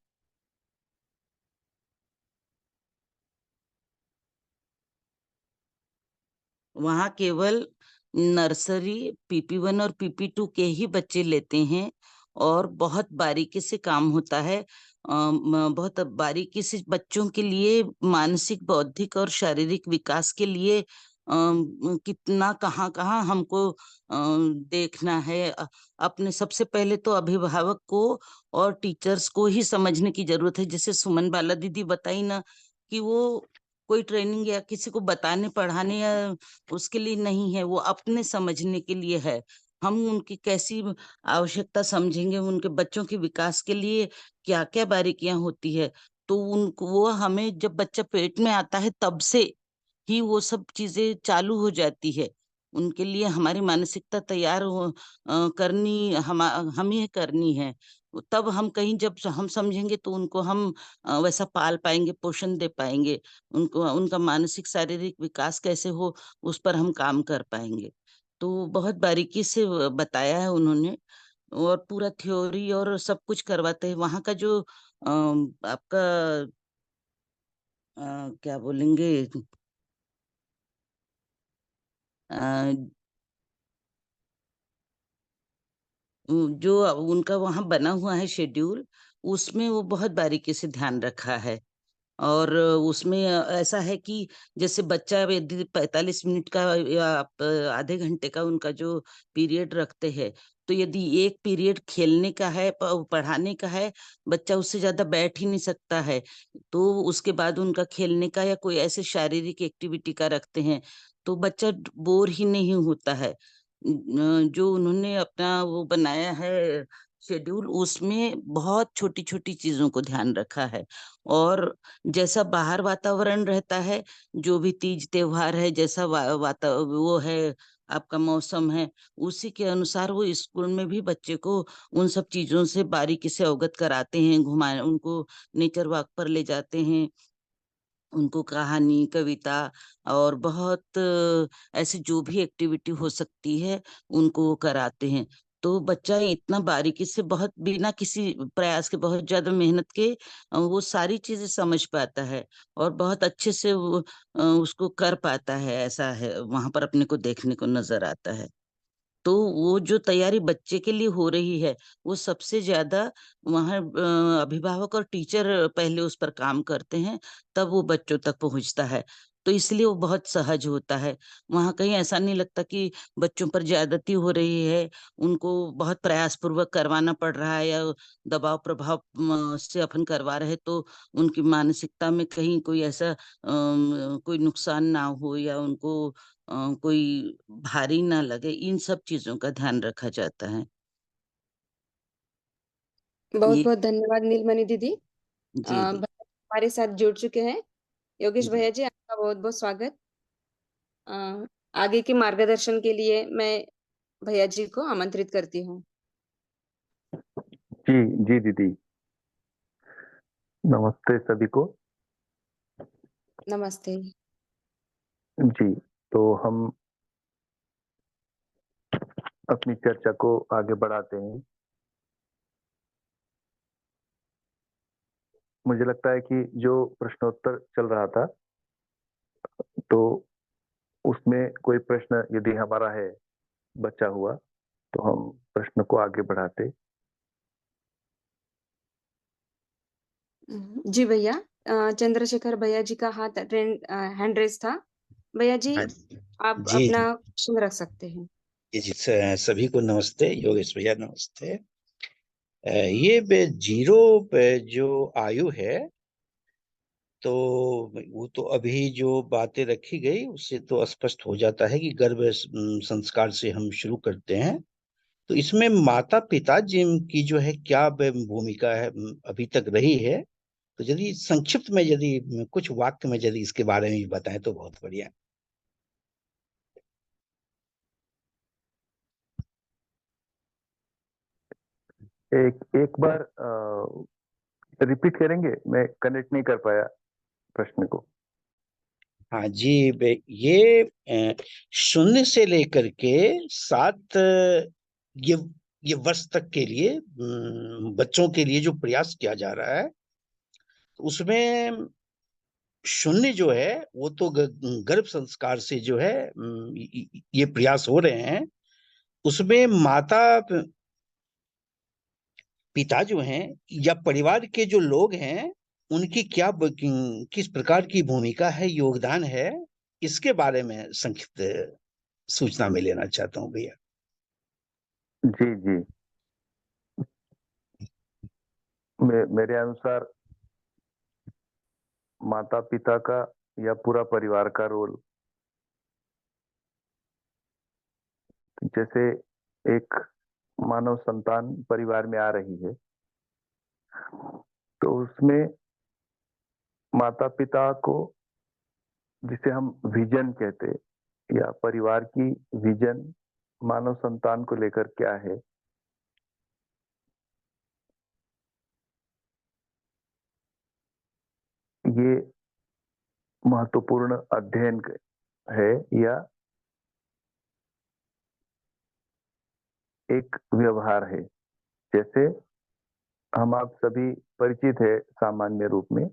वहाँ केवल नर्सरी PP1 और PP2 के ही बच्चे लेते हैं, और बहुत बारीकी से काम होता है। बहुत बारीकी से बच्चों के लिए मानसिक, बौद्धिक और शारीरिक विकास के लिए कितना कहाँ कहाँ हमको देखना है। अपने सबसे पहले तो अभिभावक को और टीचर्स को ही समझने की जरूरत है। जैसे सुमन बाला दीदी बताई ना कि वो कोई ट्रेनिंग या किसी को बताने पढ़ाने या उसके लिए नहीं है, वो अपने समझने के लिए है। हम उनकी कैसी आवश्यकता समझेंगे, उनके बच्चों के विकास के लिए क्या क्या बारीकियां होती है, तो उनको वो हमें जब बच्चा पेट में आता है तब से ही वो सब चीजें चालू हो जाती है। उनके लिए हमारी मानसिकता तैयार करनी हम ही करनी है। तब हम कहीं जब हम समझेंगे तो उनको हम वैसा पाल पाएंगे, पोषण दे पाएंगे, उनको उनका मानसिक शारीरिक विकास कैसे हो उस पर हम काम कर पाएंगे। तो बहुत बारीकी से बताया है उन्होंने, और पूरा थ्योरी और सब कुछ करवाते हैं। वहाँ का जो आपका क्या बोलेंगे, अ, जो उनका वहाँ बना हुआ है शेड्यूल, उसमें वो बहुत बारीकी से ध्यान रखा है। और उसमें ऐसा है कि जैसे बच्चा यदि 45 मिनट का या आप आधे घंटे का उनका जो पीरियड रखते हैं, तो यदि एक पीरियड खेलने का है, पढ़ाने का है, बच्चा उससे ज्यादा बैठ ही नहीं सकता है, तो उसके बाद उनका खेलने का या कोई ऐसे शारीरिक एक्टिविटी का रखते हैं, तो बच्चा बोर ही नहीं होता है। जो उन्होंने अपना वो बनाया है शेड्यूल, उसमें बहुत छोटी छोटी चीजों को ध्यान रखा है। और जैसा बाहर वातावरण रहता है, जो भी तीज त्योहार है, जैसा वो है, आपका मौसम है, उसी के अनुसार वो स्कूल में भी बच्चे को उन सब चीजों से बारीकी से अवगत कराते हैं, घुमा उनको नेचर वॉक पर ले जाते हैं, उनको कहानी, कविता और बहुत ऐसी जो भी एक्टिविटी हो सकती है उनको वो कराते हैं। तो बच्चा इतना बारीकी से, बहुत बिना किसी प्रयास के, बहुत ज्यादा मेहनत के वो सारी चीजें समझ पाता है, और बहुत अच्छे से वो उसको कर पाता है। ऐसा है वहां पर अपने को देखने को नजर आता है। तो वो जो तैयारी बच्चे के लिए हो रही है, वो सबसे ज्यादा वहाँ अभिभावक और टीचर पहले उस पर काम करते हैं, तब वो बच्चों तक पहुंचता है। तो इसलिए वो बहुत सहज होता है। वहाँ कहीं ऐसा नहीं लगता कि बच्चों पर ज्यादती हो रही है, उनको बहुत प्रयासपूर्वक करवाना पड़ रहा है या दबाव प्रभाव से अपन करवा रहे, तो उनकी मानसिकता में कहीं कोई ऐसा कोई नुकसान ना हो या उनको कोई भारी ना लगे, इन सब चीजों का ध्यान रखा जाता है। बहुत ये बहुत धन्यवाद नीलमणि दीदी। जी दी। भैया हमारे साथ जुड़ चुके हैं। योगेश जी भैया जी, आपका बहुत बहुत स्वागत। अ, आगे के मार्गदर्शन के लिए मैं भैया जी को आमंत्रित करती हूँ। जी जी दीदी, नमस्ते सभी को। नमस्ते। जी, तो हम अपनी चर्चा को आगे बढ़ाते हैं। मुझे लगता है कि जो प्रश्नोत्तर चल रहा था, तो उसमें कोई प्रश्न यदि हमारा है बचा हुआ, तो हम प्रश्न को आगे बढ़ाते। जी भैया, चंद्रशेखर भैया जी का हैंड रेस था। भैया जी, हाँ आप जी अपना जी क्वेश्चन रख सकते हैं। जी सभी को नमस्ते। योगेश भैया नमस्ते। ये जीरो जो आयु है, तो वो तो अभी जो बातें रखी गई उससे तो स्पष्ट हो जाता है कि गर्भ संस्कार से हम शुरू करते हैं। तो इसमें माता पिता जी की जो है क्या भूमिका है अभी तक रही है, तो यदि संक्षिप्त में यदि कुछ वाक्य में यदि इसके बारे में भी बताएं तो बहुत बढ़िया। एक एक बार रिपीट करेंगे? मैं कनेक्ट नहीं कर पाया प्रश्न को। हाँ जी, ये 0 से लेकर के 7 ये ये वर्ष तक के लिए बच्चों के लिए जो प्रयास किया जा रहा है, तो उसमें 0 जो है वो तो गर्भ संस्कार से जो है ये प्रयास हो रहे हैं। उसमें माता पिता जो हैं या परिवार के जो लोग हैं, उनकी क्या किस प्रकार की भूमिका है, योगदान है, इसके बारे में संक्षिप्त सूचना में लेना चाहता हूँ भैया। जी जी, मेरे अनुसार माता पिता का या पूरा परिवार का रोल, जैसे एक मानव संतान परिवार में आ रही है, तो उसमें माता पिता को, जिसे हम विजन कहते हैं, या परिवार की विजन मानव संतान को लेकर क्या है, ये महत्वपूर्ण अध्ययन है या एक व्यवहार है। जैसे हम आप सभी परिचित है सामान्य रूप में,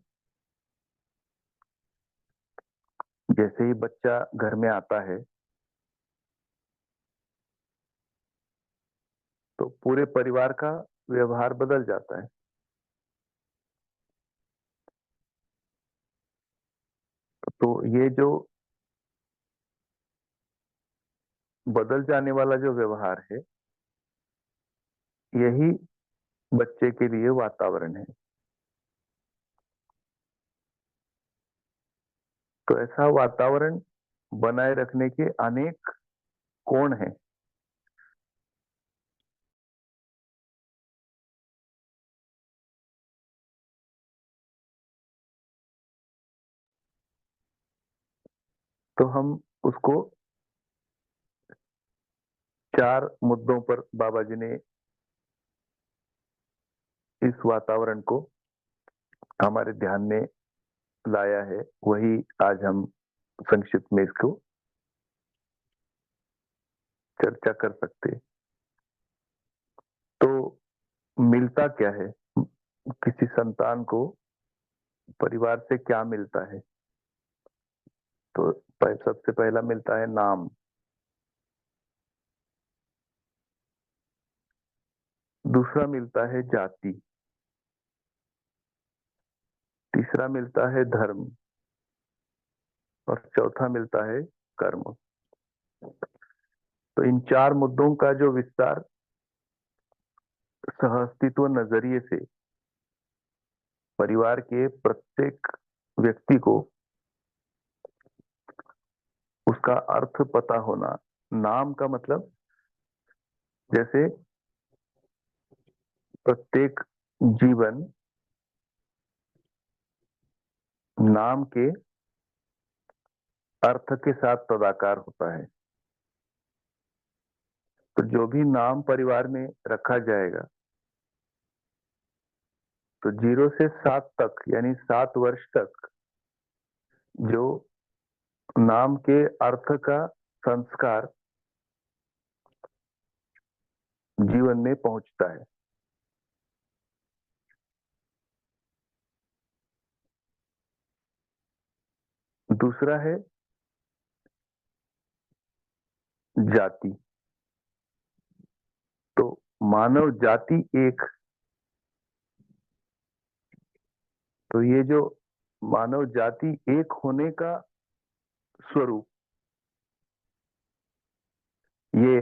जैसे ही बच्चा घर में आता है तो पूरे परिवार का व्यवहार बदल जाता है। तो ये जो बदल जाने वाला जो व्यवहार है, यही बच्चे के लिए वातावरण है। तो ऐसा वातावरण बनाए रखने के अनेक कोण हैं। तो हम उसको 4 मुद्दों पर बाबा जी ने इस वातावरण को हमारे ध्यान में लाया है, वही आज हम संक्षिप्त में इसको चर्चा कर सकते हैं। तो मिलता क्या है किसी संतान को, परिवार से क्या मिलता है? तो सबसे पहला मिलता है नाम, दूसरा मिलता है जाति, तीसरा मिलता है धर्म, और चौथा मिलता है कर्म। तो इन चार मुद्दों का जो विस्तार सहअस्तित्व नजरिए से परिवार के प्रत्येक व्यक्ति को उसका अर्थ पता होना। नाम का मतलब जैसे प्रत्येक जीवन नाम के अर्थ के साथ तदाकार होता है। तो जो भी नाम परिवार में रखा जाएगा तो 0 से 7 तक यानी 7 वर्ष तक जो नाम के अर्थ का संस्कार जीवन में पहुंचता है। दूसरा है जाति। तो मानव जाति एक, तो ये जो मानव जाति एक होने का स्वरूप ये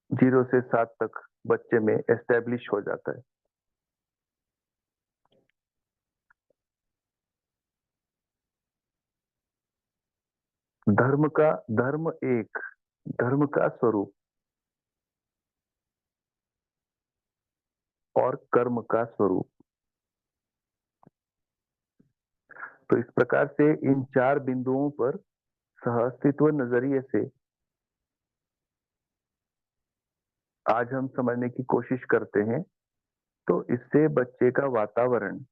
0 से 7 तक बच्चे में एस्टेब्लिश हो जाता है। धर्म एक, धर्म का स्वरूप और कर्म का स्वरूप। तो इस प्रकार से इन चार बिंदुओं पर सहअस्तित्व नजरिए से आज हम समझने की कोशिश करते हैं। तो इससे बच्चे का वातावरण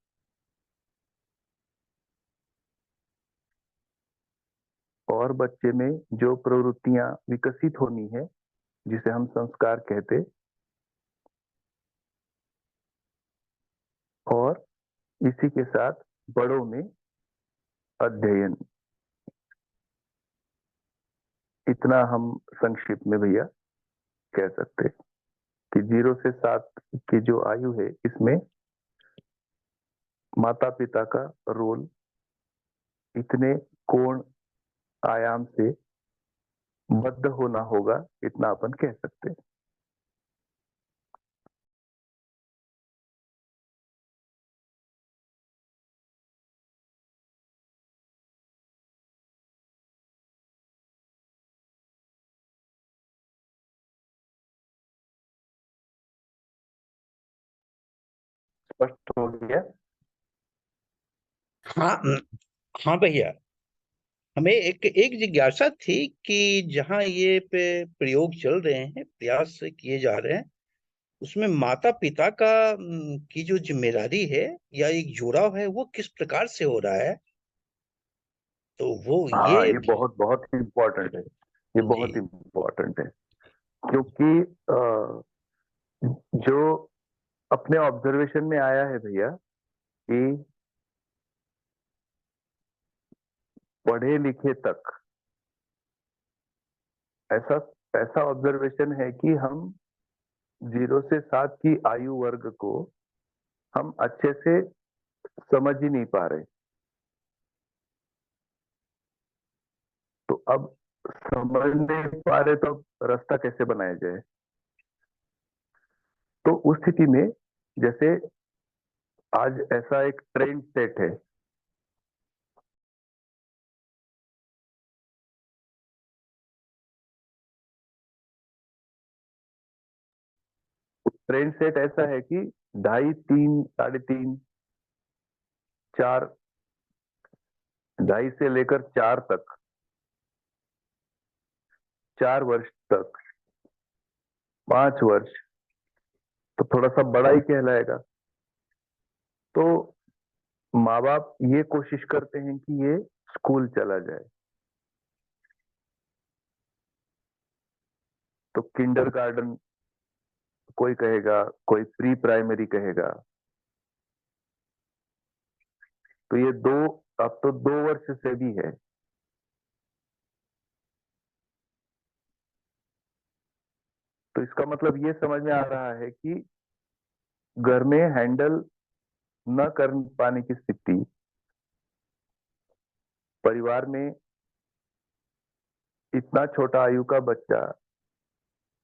और बच्चे में जो प्रवृत्तियां विकसित होनी है जिसे हम संस्कार कहते, और इसी के साथ बड़ों में अध्ययन, इतना हम संक्षिप्त में भैया कह सकते हैं कि 0 से 7 की जो आयु है इसमें माता पिता का रोल इतने कोण आयाम से बद्ध होना होगा, इतना अपन कह सकते हैं। स्पष्ट हो गया? हाँ हाँ भैया, हमें एक जिज्ञासा थी कि जहाँ ये प्रयोग चल रहे हैं, प्रयास किए जा रहे हैं, उसमें माता पिता का की जो जिम्मेदारी है या एक जुड़ाव है वो किस प्रकार से हो रहा है, तो वो हाँ, ये ये बहुत बहुत इम्पोर्टेंट है, ये बहुत जी इम्पोर्टेंट है। क्योंकि जो अपने ऑब्जर्वेशन में आया है भैया कि पढ़े लिखे तक ऐसा ऐसा ऑब्जर्वेशन है कि हम 0 से 7 की आयु वर्ग को हम अच्छे से समझ ही नहीं पा रहे। तो अब समझ नहीं पा रहे तो अब रास्ता कैसे बनाया जाए? तो उस स्थिति में जैसे आज ऐसा एक ट्रेंड सेट है, ट्रेंड सेट ऐसा है कि 2.5, 3, 3.5, 4, 2.5 से लेकर 4 तक, 4 वर्ष तक, 5 वर्ष तो थोड़ा सा बड़ा ही कहलाएगा। तो माँ बाप ये कोशिश करते हैं कि ये स्कूल चला जाए। तो किंडरगार्टन कोई कहेगा, कोई प्री प्राइमरी कहेगा। तो ये अब तो 2 वर्ष से भी है। तो इसका मतलब ये समझ में आ रहा है कि घर में हैंडल न कर पाने की स्थिति, परिवार में इतना छोटा आयु का बच्चा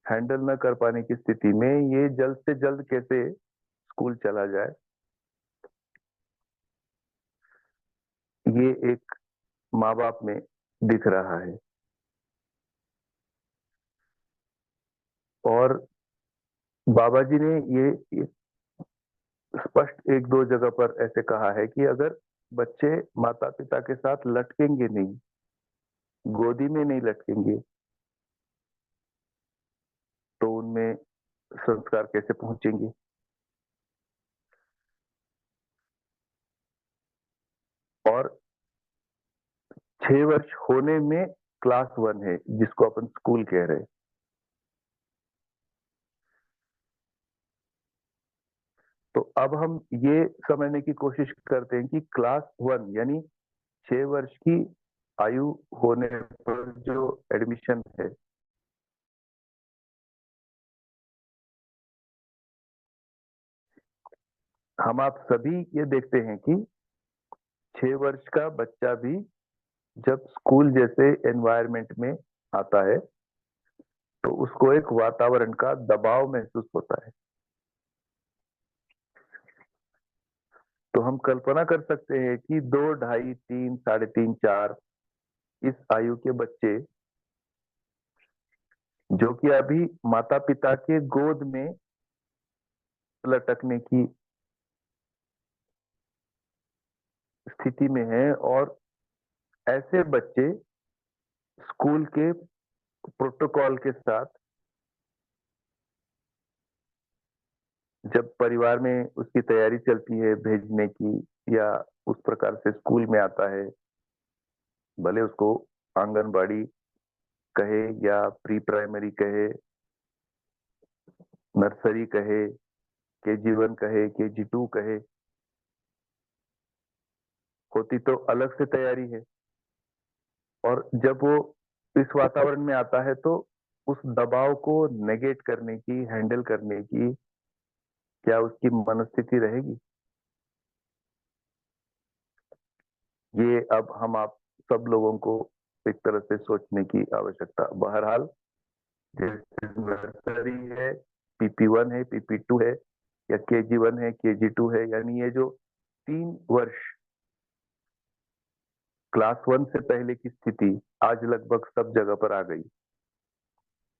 हैंडल न कर पाने की स्थिति में ये जल्द से जल्द कैसे स्कूल चला जाए, ये एक माँ बाप में दिख रहा है। और बाबा जी ने ये स्पष्ट एक दो जगह पर ऐसे कहा है कि अगर बच्चे माता पिता के साथ लटकेंगे नहीं, गोदी में नहीं लटकेंगे, तो उनमें संस्कार कैसे पहुंचेंगे। और 6 वर्ष होने में क्लास 1 है जिसको अपन स्कूल कह रहे हैं। तो अब हम ये समझने की कोशिश करते हैं कि क्लास 1 यानी 6 वर्ष की आयु होने पर जो एडमिशन है, हम आप सभी ये देखते हैं कि 6 वर्ष का बच्चा भी जब स्कूल जैसे एनवायरनमेंट में आता है तो उसको एक वातावरण का दबाव महसूस होता है। तो हम कल्पना कर सकते हैं कि 2, 2.5, 3, 3.5, 4 इस आयु के बच्चे जो कि अभी माता पिता के गोद में लटकने की स्थिति में है, और ऐसे बच्चे स्कूल के प्रोटोकॉल के साथ जब परिवार में उसकी तैयारी चलती है भेजने की या उस प्रकार से स्कूल में आता है, भले उसको आंगनबाड़ी कहे या प्री प्राइमरी कहे, नर्सरी कहे, KG1 कहे, KG2 कहे, होती तो अलग से तैयारी है। और जब वो इस वातावरण में आता है तो उस दबाव को नेगेट करने की, हैंडल करने की क्या उसकी मनस्थिति रहेगी, ये अब हम आप सब लोगों को एक तरह से सोचने की आवश्यकता। बहरहाल जैसे नर्सरी है, PP1 है, PP2 है, या KG1 है, KG2 है, यानी ये जो 3 वर्ष क्लास 1 से पहले की स्थिति आज लगभग सब जगह पर आ गई।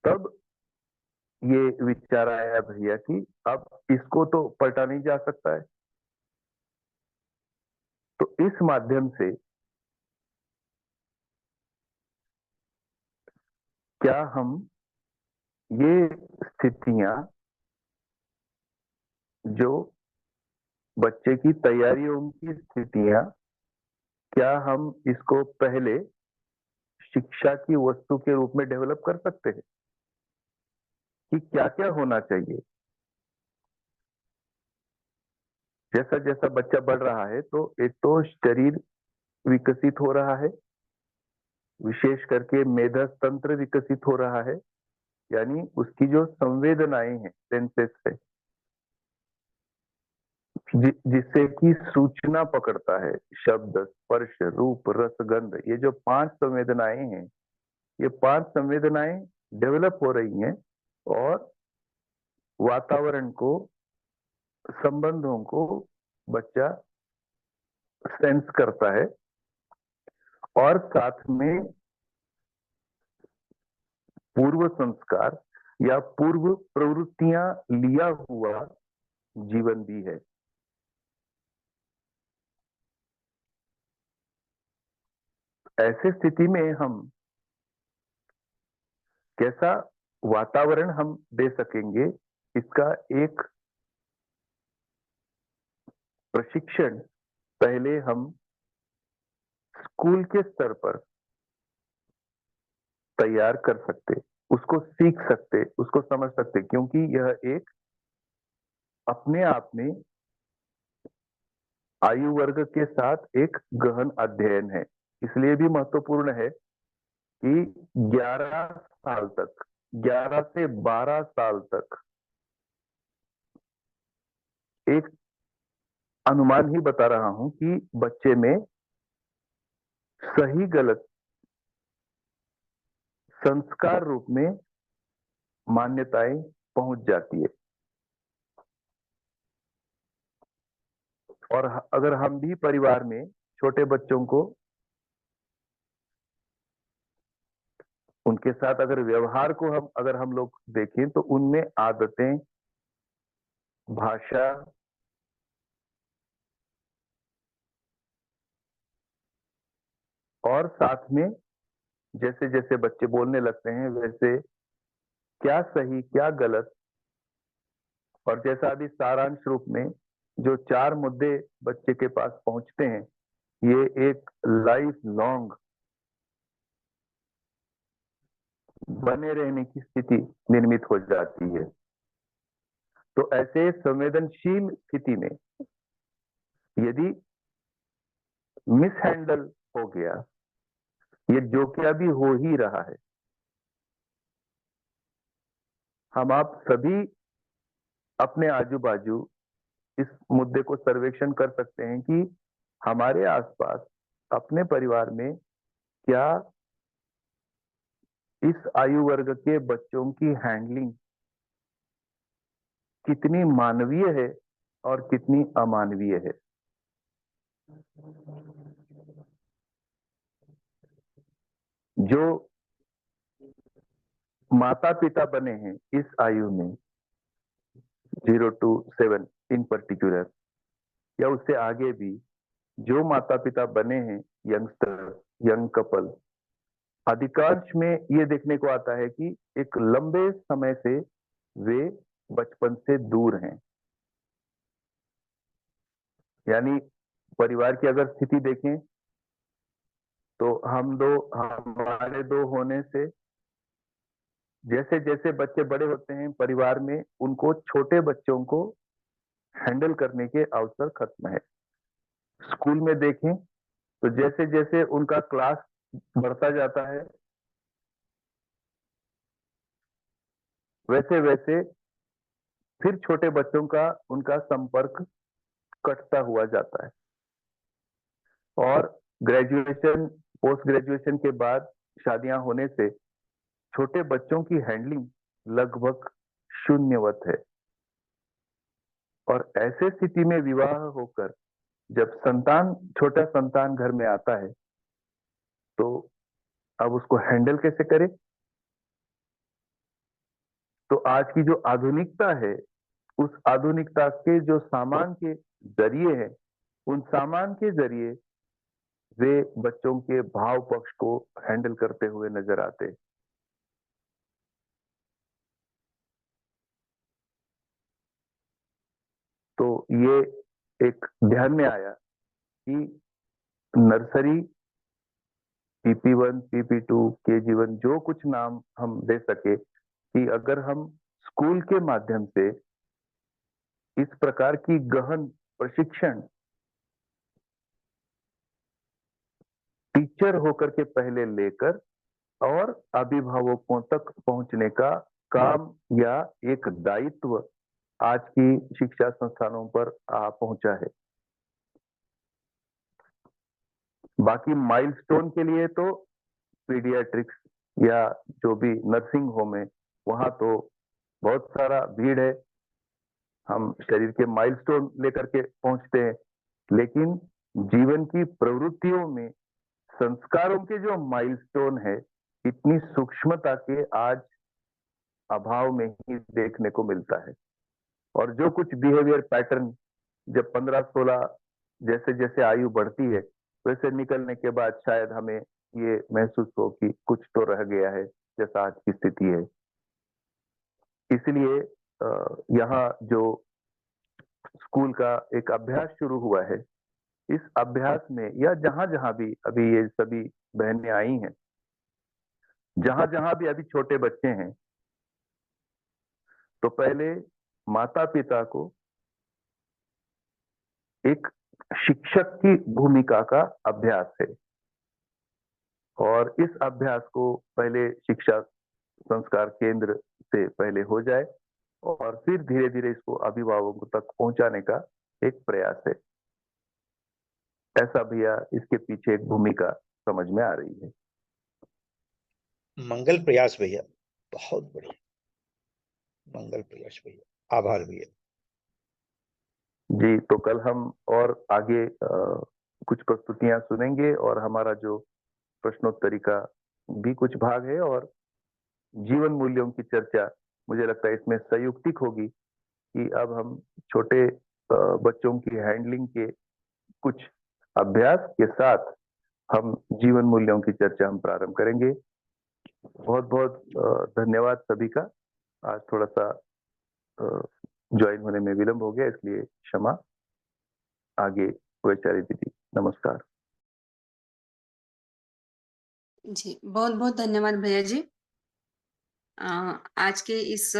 तब ये विचार आया भैया कि अब इसको तो पलटा नहीं जा सकता है, तो इस माध्यम से क्या हम ये स्थितियां जो बच्चे की तैयारियों की स्थितियां, क्या हम इसको पहले शिक्षा की वस्तु के रूप में डेवलप कर सकते हैं कि क्या क्या होना चाहिए। जैसा जैसा बच्चा बढ़ रहा है तो एक तो शरीर विकसित हो रहा है, विशेष करके मेधा तंत्र विकसित हो रहा है, यानी उसकी जो संवेदनाएं हैं, सेंसेस है, जिससे कि सूचना पकड़ता है, शब्द, स्पर्श, रूप, रस, गंध, ये जो 5 संवेदनाएं हैं, ये 5 संवेदनाएं डेवलप हो रही हैं और वातावरण को, संबंधों को बच्चा सेंस करता है, और साथ में पूर्व संस्कार या पूर्व प्रवृत्तियां लिया हुआ जीवन भी है। ऐसे स्थिति में हम कैसा वातावरण हम दे सकेंगे, इसका एक प्रशिक्षण पहले हम स्कूल के स्तर पर तैयार कर सकते, उसको सीख सकते, उसको समझ सकते, क्योंकि यह एक अपने आप में आयु वर्ग के साथ एक गहन अध्ययन है। इसलिए भी महत्वपूर्ण है कि 11 साल तक, 11 से 12 साल तक एक अनुमान ही बता रहा हूं कि बच्चे में सही गलत संस्कार रूप में मान्यताएं पहुंच जाती है। और अगर हम भी परिवार में छोटे बच्चों को उनके साथ अगर व्यवहार को अगर हम लोग देखें तो उनमें आदतें, भाषा, और साथ में जैसे जैसे बच्चे बोलने लगते हैं वैसे क्या सही क्या गलत, और जैसा अभी सारांश रूप में जो 4 मुद्दे बच्चे के पास पहुंचते हैं, ये एक लाइफ लॉन्ग बने रहने की स्थिति निर्मित हो जाती है। तो ऐसे संवेदनशील स्थिति में यदि मिसहैंडल हो गया, ये जो कि अभी हो ही रहा है, हम आप सभी अपने आजू बाजू इस मुद्दे को सर्वेक्षण कर सकते हैं कि हमारे आसपास अपने परिवार में क्या इस आयु वर्ग के बच्चों की हैंडलिंग कितनी मानवीय है और कितनी अमानवीय है। जो माता पिता बने हैं इस आयु में 0 to 7 इन पर्टिकुलर, या उससे आगे भी जो माता पिता बने हैं, यंगस्टर, यंग कपल, अधिकांश में ये देखने को आता है कि एक लंबे समय से वे बचपन से दूर हैं। यानी परिवार की अगर स्थिति देखें तो हमारे दो होने से जैसे जैसे बच्चे बड़े होते हैं परिवार में, उनको छोटे बच्चों को हैंडल करने के अवसर खत्म है। स्कूल में देखें तो जैसे जैसे उनका क्लास बढ़ता जाता है वैसे वैसे फिर छोटे बच्चों का उनका संपर्क कटता हुआ जाता है। और ग्रेजुएशन, पोस्ट ग्रेजुएशन के बाद शादियां होने से छोटे बच्चों की हैंडलिंग लगभग शून्यवत है। और ऐसे स्थिति में विवाह होकर जब छोटा संतान घर में आता है तो अब उसको हैंडल कैसे करें? तो आज की जो आधुनिकता है, उस आधुनिकता के जो सामान के जरिए है, उन सामान के जरिए वे बच्चों के भाव पक्ष को हैंडल करते हुए नजर आते हैं। तो ये एक ध्यान में आया कि नर्सरी, PP1, PP2, KG1, जो कुछ नाम हम दे सके, कि अगर हम स्कूल के माध्यम से इस प्रकार की गहन प्रशिक्षण टीचर होकर के पहले लेकर और अभिभावकों तक पहुंचने का काम या एक दायित्व आज की शिक्षा संस्थानों पर आ पहुंचा है। बाकी माइलस्टोन के लिए तो पीडियाट्रिक्स या जो भी नर्सिंग होम है वहां तो बहुत सारा भीड़ है, हम शरीर के माइलस्टोन लेकर के पहुंचते हैं, लेकिन जीवन की प्रवृत्तियों में संस्कारों के जो माइलस्टोन है, इतनी सूक्ष्मता के आज अभाव में ही देखने को मिलता है। और जो कुछ बिहेवियर पैटर्न जब 15-16 जैसे जैसे आयु बढ़ती है वैसे निकलने के बाद शायद हमें ये महसूस हो कि कुछ तो रह गया है, जैसा आज की स्थिति है। इसलिए यहाँ जो स्कूल का एक अभ्यास शुरू हुआ है, इस अभ्यास में या जहां जहां भी अभी ये सभी बहनें आई हैं, जहां जहां भी अभी छोटे बच्चे हैं, तो पहले माता पिता को एक शिक्षक की भूमिका का अभ्यास है। और इस अभ्यास को पहले शिक्षा संस्कार केंद्र से पहले हो जाए और फिर धीरे धीरे इसको अभिभावकों तक पहुंचाने का एक प्रयास है। ऐसा भैया इसके पीछे एक भूमिका समझ में आ रही है। मंगल प्रयास भैया, बहुत बढ़िया, मंगल प्रयास भैया, आभार भैया। जी, तो कल हम और आगे कुछ प्रस्तुतियां सुनेंगे और हमारा जो प्रश्नोत्तरी का भी कुछ भाग है और जीवन मूल्यों की चर्चा मुझे लगता है इसमें संयुक्तिक होगी कि अब हम छोटे बच्चों की हैंडलिंग के कुछ अभ्यास के साथ हम जीवन मूल्यों की चर्चा हम प्रारंभ करेंगे। बहुत बहुत धन्यवाद सभी का। आज थोड़ा सा ज्वाइन होने में विलंब हो गया, इसलिए क्षमा। आगे वैचारी दीदी, नमस्कार। जी, बहुत बहुत धन्यवाद भैया जी। आज के इस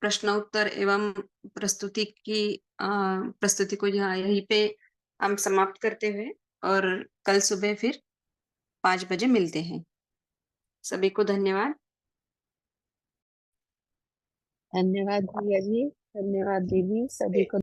प्रश्नोत्तर एवं प्रस्तुति को यहाँ यहीं पे हम समाप्त करते हुए और कल सुबह फिर 5 बजे मिलते हैं। सभी को धन्यवाद। धन्यवाद भैया जी, धन्यवाद दीदी, सभी को